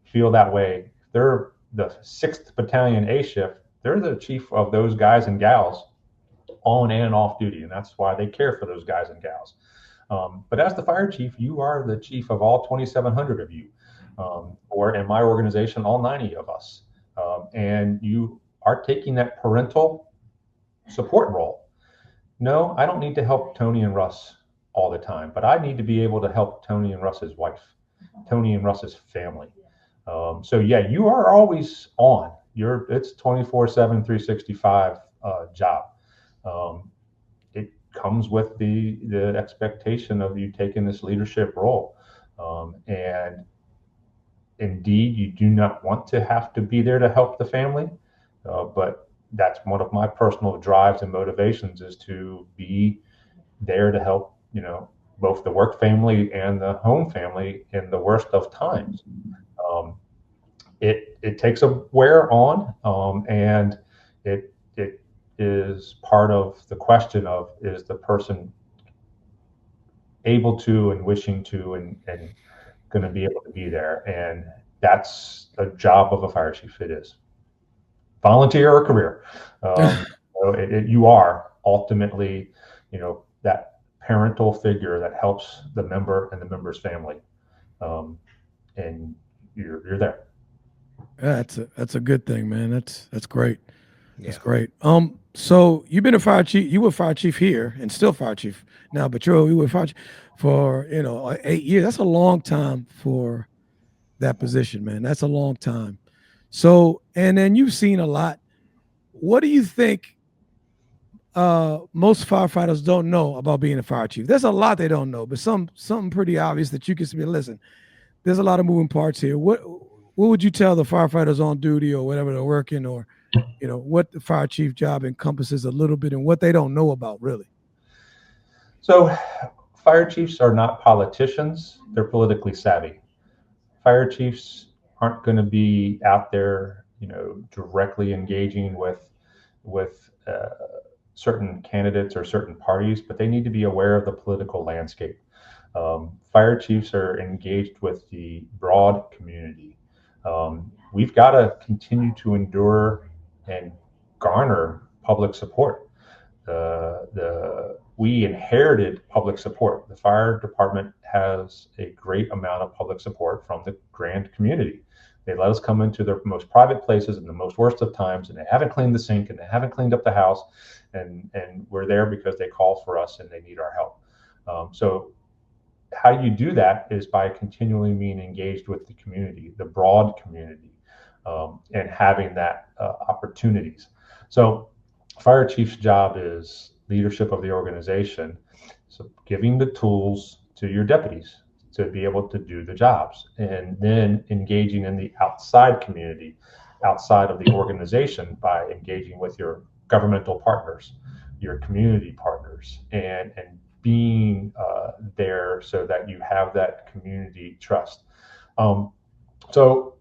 feel that way. They're the 6th Battalion A shift. They're the chief of those guys and gals on and off duty, and that's why they care for those guys and gals. But as the fire chief, you are the chief of all 2,700 of you, or in my organization, all 90 of us. and you are taking that parental support role. No, I don't need to help Tony and Russ all the time, but I need to be able to help Tony and Russ's wife, Tony and Russ's family. So yeah, you are always on. It's 24/7, 365 job. It comes with the expectation of you taking this leadership role, and indeed, you do not want to have to be there to help the family, but that's one of my personal drives and motivations, is to be there to help, both the work family and the home family in the worst of times. It takes a wear on, and it is part of the question of, is the person able to and wishing to and going to be able to be there? And that's a job of a fire chief. It is volunteer or career. You are ultimately, that parental figure that helps the member and the member's family, and you're there. Yeah, that's a good thing, man. That's great. That's Yeah. great. So you've been a fire chief. You were fire chief here and still fire chief now, but you were fire chief for 8 years. That's a long time for that position, man. That's a long time. So, and then you've seen a lot. What do you think most firefighters don't know about being a fire chief? There's a lot they don't know, but something pretty obvious that you can see. Listen, there's a lot of moving parts here. What would you tell the firefighters on duty or whatever they're working, or what the fire chief job encompasses a little bit and what they don't know about, really? So fire chiefs are not politicians. They're politically savvy. Fire chiefs aren't going to be out there, directly engaging with certain candidates or certain parties, but they need to be aware of the political landscape. Fire chiefs are engaged with the broad community. We've got to continue to endure and garner public support. We inherited public support. The fire department has a great amount of public support from the grand community. They let us come into their most private places in the most worst of times, and they haven't cleaned the sink and they haven't cleaned up the house, and we're there because they call for us and they need our help. So how you do that is by continually being engaged with the community, the broad community, and having that opportunities. So fire chief's job is leadership of the organization, so giving the tools to your deputies to be able to do the jobs, and then engaging in the outside community, outside of the organization, by engaging with your governmental partners, your community partners, and being there so that you have that community trust. So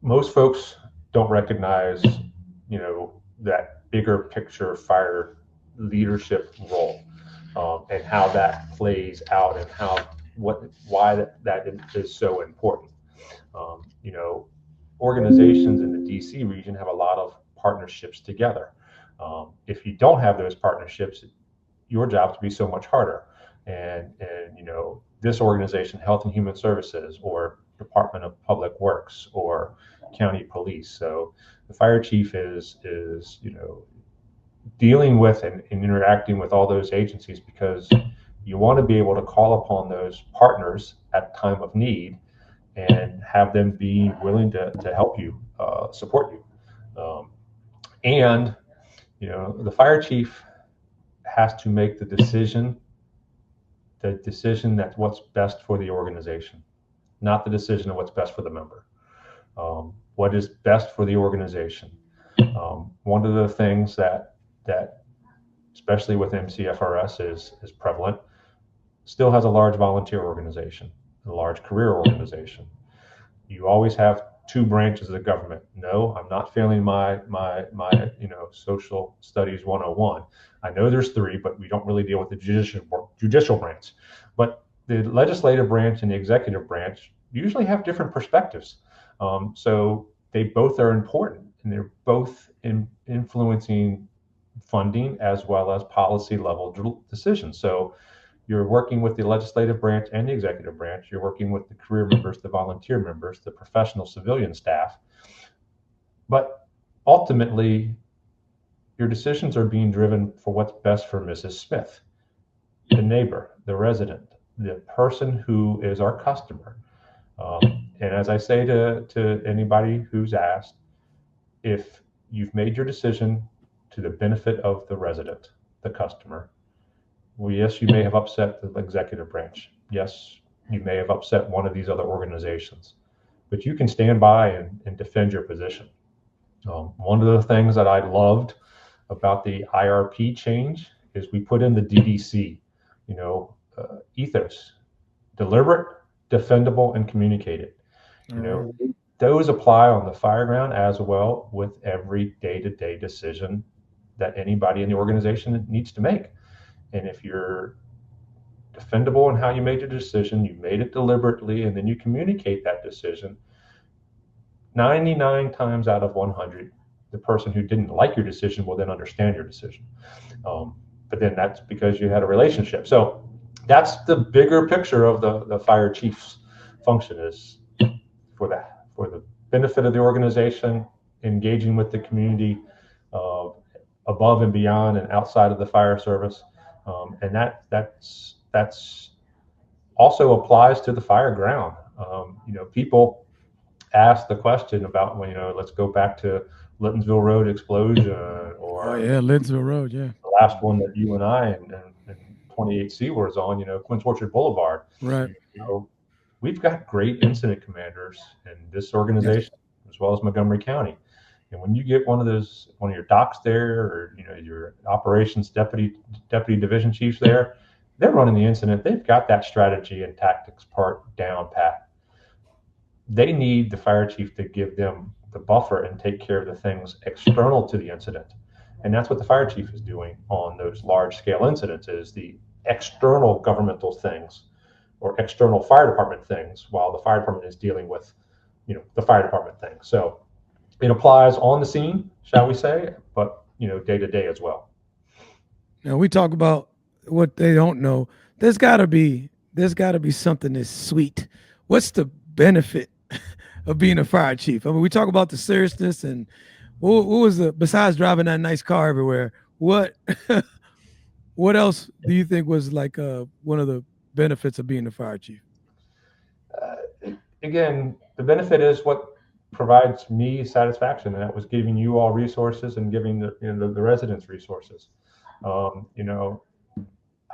most folks don't recognize, that bigger picture fire leadership role, and how that plays out, and why that is so important. Organizations in the DC region have a lot of partnerships together. If you don't have those partnerships, your job to be so much harder. And this organization, Health and Human Services, or Department of Public Works, or county police. So the fire chief is dealing with and interacting with all those agencies, because you want to be able to call upon those partners at time of need and have them be willing to help you, support you. And the fire chief has to make the decision that's what's best for the organization, not the decision of what's best for the member. What is best for the organization? One of the things that especially with MCFRS is prevalent, still has a large volunteer organization, a large career organization. You always have two branches of the government. No, I'm not failing my social studies 101. I know there's three, but we don't really deal with the judicial branch. But the legislative branch and the executive branch usually have different perspectives. So they both are important, and they're both influencing funding as well as policy level decisions. So you're working with the legislative branch and the executive branch. You're working with the career members, the volunteer members, the professional civilian staff. But ultimately, your decisions are being driven for what's best for Mrs. Smith, the neighbor, the resident, the person who is our customer. And as I say to anybody who's asked, if you've made your decision to the benefit of the resident, the customer, well, yes, you may have upset the executive branch. Yes, you may have upset one of these other organizations, but you can stand by and defend your position. One of the things that I loved about the IRP change is we put in the DDC, ethos, deliberate, defendable, and communicated. Those apply on the fire ground as well with every day-to-day decision that anybody in the organization needs to make. And if you're defendable in how you made your decision, you made it deliberately, and then you communicate that decision, 99 times out of 100, the person who didn't like your decision will then understand your decision. But then that's because you had a relationship. So that's the bigger picture of the fire chief's function, is for the benefit of the organization, engaging with the community above and beyond and outside of the fire service. And that's also applies to the fire ground. People ask the question about, let's go back to Littonsville Road explosion, or Littonsville Road, the last one that you and I and 28C was on, Quince Orchard Boulevard. Right. We've got great incident commanders in this organization, as well as Montgomery County. And when you get one of your docs there, or your operations deputy division chiefs there, they're running the incident. They've got that strategy and tactics part down pat. They need the fire chief to give them the buffer and take care of the things external to the incident. And that's what the fire chief is doing on those large scale incidents, is the external governmental things or external fire department things, while the fire department is dealing with, the fire department things. So it applies on the scene, shall we say, but, day to day as well. Now we talk about what they don't know. There's gotta be something that's sweet. What's the benefit of being a fire chief? I mean, we talk about the seriousness, and what was besides driving that nice car everywhere, what else do you think was like one of the benefits of being a fire chief? Again, the benefit is what provides me satisfaction, and that was giving you all resources and giving the residents resources.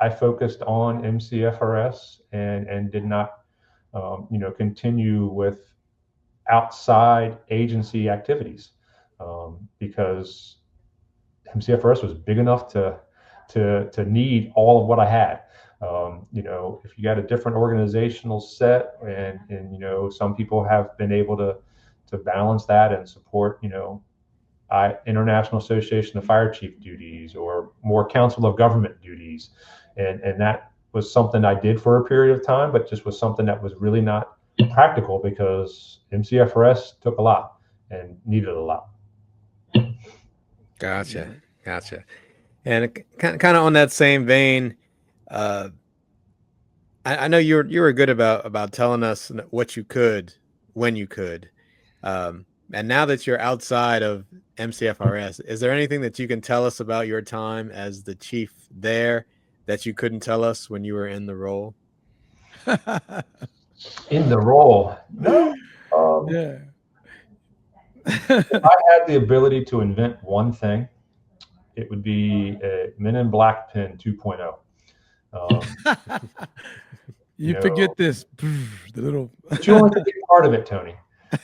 I focused on MCFRS and did not continue with outside agency activities, because MCFRS was big enough to need all of what I had. If you got a different organizational set, and some people have been able to balance that and support, International Association of Fire Chief duties, or more Council of Government duties. And that was something I did for a period of time, but just was something that was really not practical, because MCFRS took a lot and needed a lot. Gotcha. And kind of on that same vein, I know you were good about telling us what you could when you could. And now that you're outside of MCFRS, is there anything that you can tell us about your time as the chief there that you couldn't tell us when you were in the role? In the role? No. Yeah. If I had the ability to invent one thing, it would be a Men in Black pin 2.0. You forget this. The little. But you only get part of it, Tony.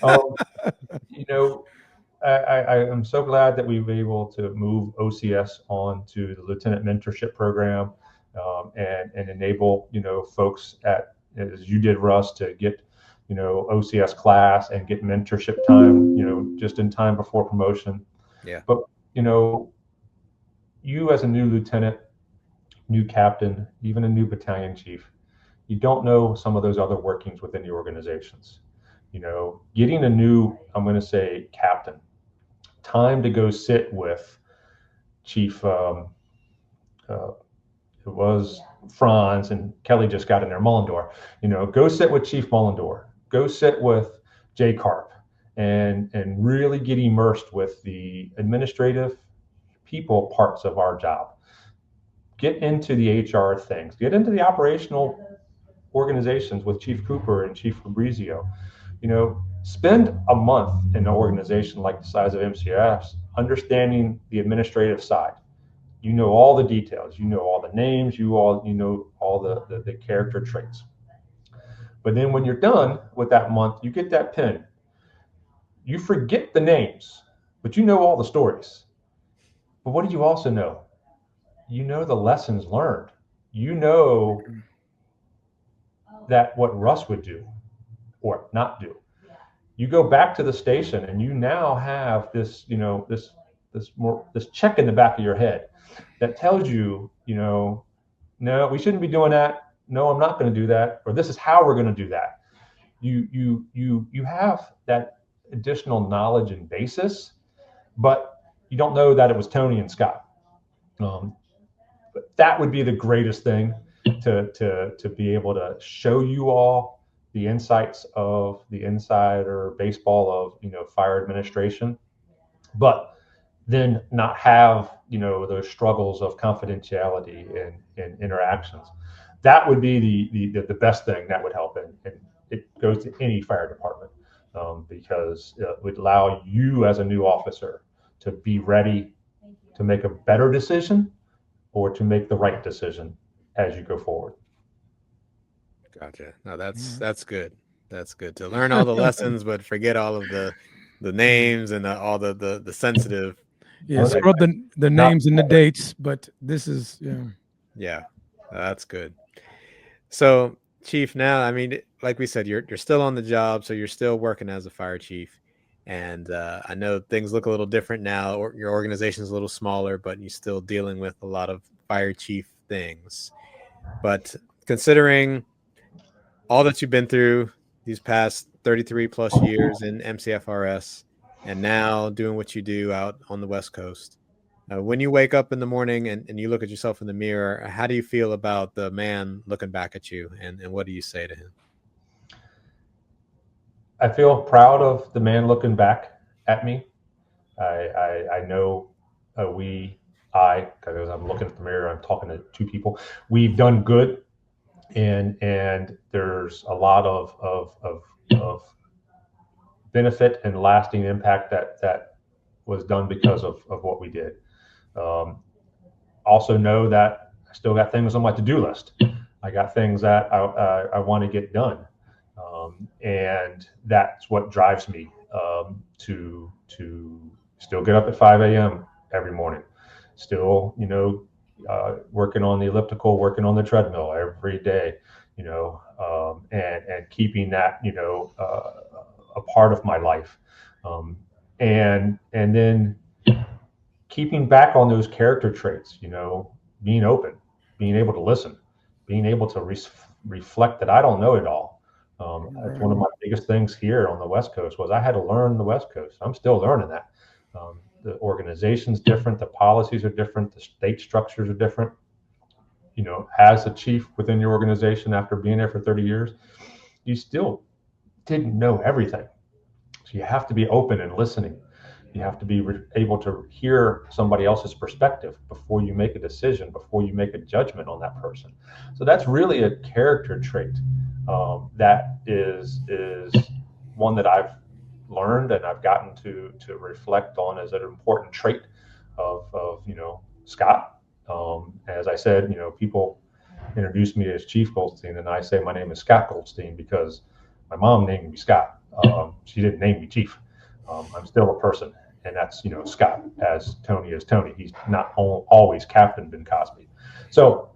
I am so glad that we were able to move OCS on to the lieutenant mentorship program, and enable, folks as you did, Russ, to get, OCS class and get mentorship time, just in time before promotion. Yeah. But, you as a new lieutenant, new captain, even a new battalion chief, you don't know some of those other workings within the organizations. Getting a new, I'm going to say, captain, time to go sit with Chief, it was Franz, and Kelly just got in there, Mullendor. Go sit with Chief Mullendor. Go sit with Jay Karp and really get immersed with the administrative people parts of our job. Get into the HR things, get into the operational organizations with Chief Cooper and Chief Fabrizio. Spend a month in an organization like the size of MCF's understanding the administrative side. You know all the details, you know all the names, you know all the character traits. But then when you're done with that month, you get that pin. You forget the names, but you know all the stories. But what do you also know? You know the lessons learned. You know that what Russ would do or not do. You go back to the station and you now have this, this check in the back of your head that tells you, no, we shouldn't be doing that. No, I'm not going to do that. Or this is how we're going to do that. You have that additional knowledge and basis, but you don't know that it was Tony and Scott. But that would be the greatest thing to be able to show you all the insights of the insider baseball of fire administration, but then not have those struggles of confidentiality and interactions. That would be the best thing that would help, and it goes to any fire department, because it would allow you as a new officer to be ready to make a better decision or to make the right decision as you go forward. Gotcha. No, that's good. That's good to learn all the lessons, but forget all of the names and all the sensitive. Yeah, scrub the names and the dates, but this is Yeah, that's good. So, Chief, now, I mean, like we said, you're still on the job, so you're still working as a fire chief, and I know things look a little different now. Or your organization is a little smaller, but you're still dealing with a lot of fire chief things. But considering all that you've been through these past 33 plus years in MCFRS, and now doing what you do out on the West Coast, when you wake up in the morning and you look at yourself in the mirror, how do you feel about the man looking back at you, and what do you say to him? I feel proud of the man looking back at me. I know because I'm looking at the mirror, I'm talking to two people. We've done good, and there's a lot of benefit and lasting impact that was done because of what we did. Also know that I still got things on my to-do list. I got things that I want to get done, and that's what drives me to still get up at 5 a.m. every morning. Still, working on the elliptical, working on the treadmill every day, and keeping that, a part of my life, and then keeping back on those character traits, being open, being able to listen, being able to reflect that I don't know it all. That's one of my biggest things here on the West Coast was I had to learn the West Coast. I'm still learning that. The organization's different, the policies are different, the state structures are different. As a chief within your organization, after being there for 30 years, you still didn't know everything. So you have to be open and listening. You have to be able to hear somebody else's perspective before you make a decision, before you make a judgment on that person. So that's really a character trait that is one that I've learned and I've gotten to reflect on as an important trait of Scott. As I said, people introduce me as Chief Goldstein, and I say my name is Scott Goldstein because my mom named me Scott. She didn't name me Chief. I'm still a person, and that's Scott, as Tony is Tony. He's not always Captain Ben Cosby. So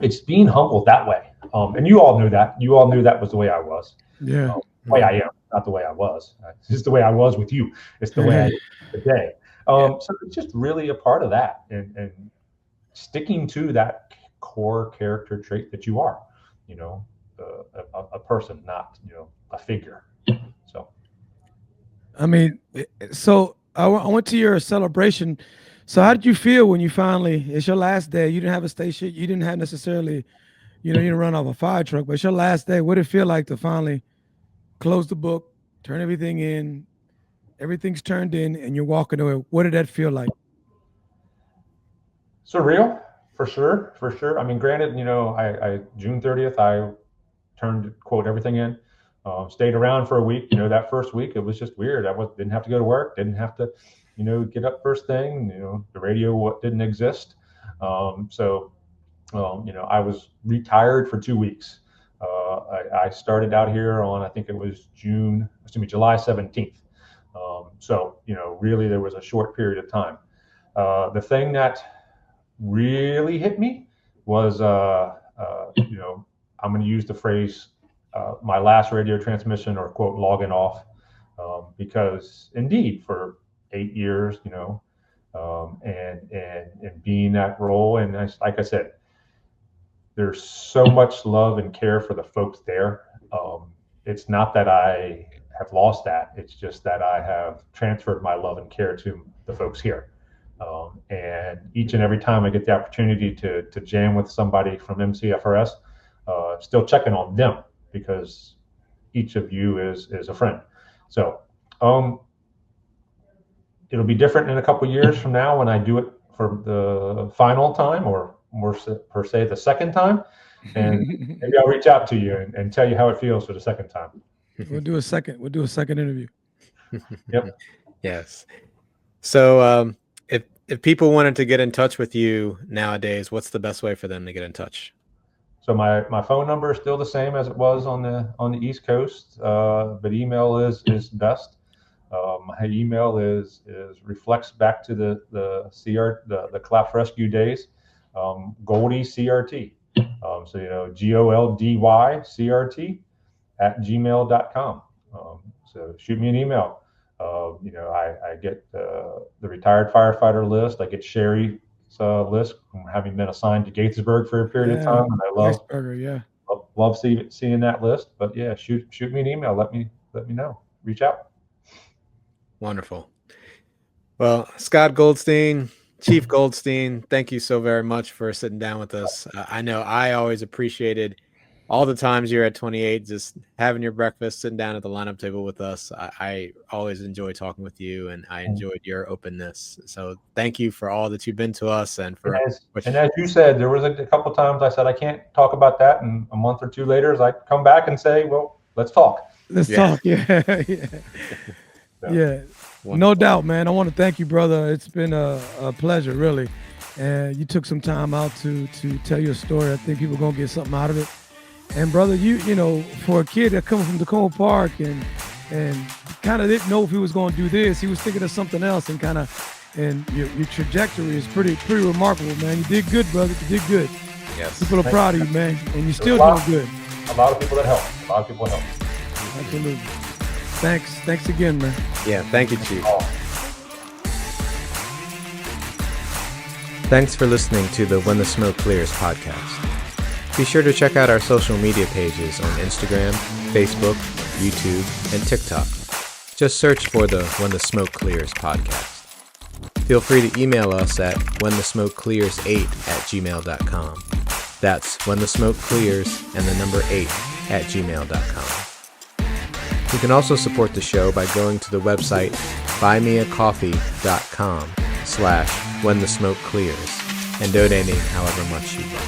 it's being humbled that way, and you all knew that. You all knew that was the way I was. Yeah. The way I am, not the way I was. It's just the way I was with you. It's the way I am today. So it's just really a part of that, and sticking to that core character trait that you are, a person, not a figure. So, I mean, so I went to your celebration. So how did you feel when you finally? It's your last day. You didn't have a station. You didn't have necessarily, you didn't run off a fire truck. But it's your last day. What did it feel like to finally close the book, turn everything in, everything's turned in, and you're walking away. What did that feel like? Surreal, for sure. I mean, granted, I June 30th, I turned, quote, everything in. Stayed around for a week. That first week, it was just weird. Didn't have to go to work. Didn't have to, get up first thing. The radio didn't exist. So I was retired for 2 weeks. I started out here on, I think it was July 17th. So really there was a short period of time. The thing that really hit me was, I'm going to use the phrase, my last radio transmission, or quote, logging off, because indeed for 8 years, and being that role, and like I said, there's so much love and care for the folks there. It's not that I have lost that; it's just that I have transferred my love and care to the folks here. And each and every time I get the opportunity to jam with somebody from MCFRS, still checking on them, because each of you is a friend. So it'll be different in a couple years from now when I do it for the final time, or more per se the second time, and maybe I'll reach out to you and tell you how it feels for the second time. We'll do a second interview. Yep. Yes. So if people wanted to get in touch with you nowadays, what's the best way for them to get in touch? So my phone number is still the same as it was on the East Coast, but email is best. My email is reflects back to the collapse rescue days, Goldie CRT. So Goldy CRT @gmail.com. So shoot me an email. I get the retired firefighter list. I get Sherry's list from having been assigned to Gatesburg for a period of time, and I love seeing that list. But yeah, shoot me an email. Let me know. Reach out. Wonderful. Well, Scott Goldstein, Chief Goldstein, thank you so very much for sitting down with us. I know I always appreciated all the times you're at 28, just having your breakfast, sitting down at the lineup table with us. I always enjoy talking with you, and I enjoyed your openness. So thank you for all that you've been to us. And as you said, there was a couple of times I said, I can't talk about that. And a month or two later, I come back and say, well, let's talk. Let's talk. Yeah. Yeah. Wonderful. No doubt, man. I want to thank you, brother. It's been a pleasure, really. And you took some time out to tell your story. I think people are going to get something out of it. And brother, you for a kid that comes from Tacoma Park and kind of didn't know if he was going to do this, he was thinking of something else, and your trajectory is pretty remarkable, man. You did good, brother. You did good. Yes. People are proud of you, man, and you're still doing good. A lot of people that help. Absolutely. Thanks again, man. Yeah, thank you, Chief. Thanks for listening to the When the Smoke Clears podcast. Be sure to check out our social media pages on Instagram, Facebook, YouTube, and TikTok. Just search for the When the Smoke Clears podcast. Feel free to email us at whenthesmokeclears8@gmail.com. That's whenthesmokeclears and the number 8@gmail.com. You can also support the show by going to the website buymeacoffee.com/whenthesmokeclears and donating however much you'd like.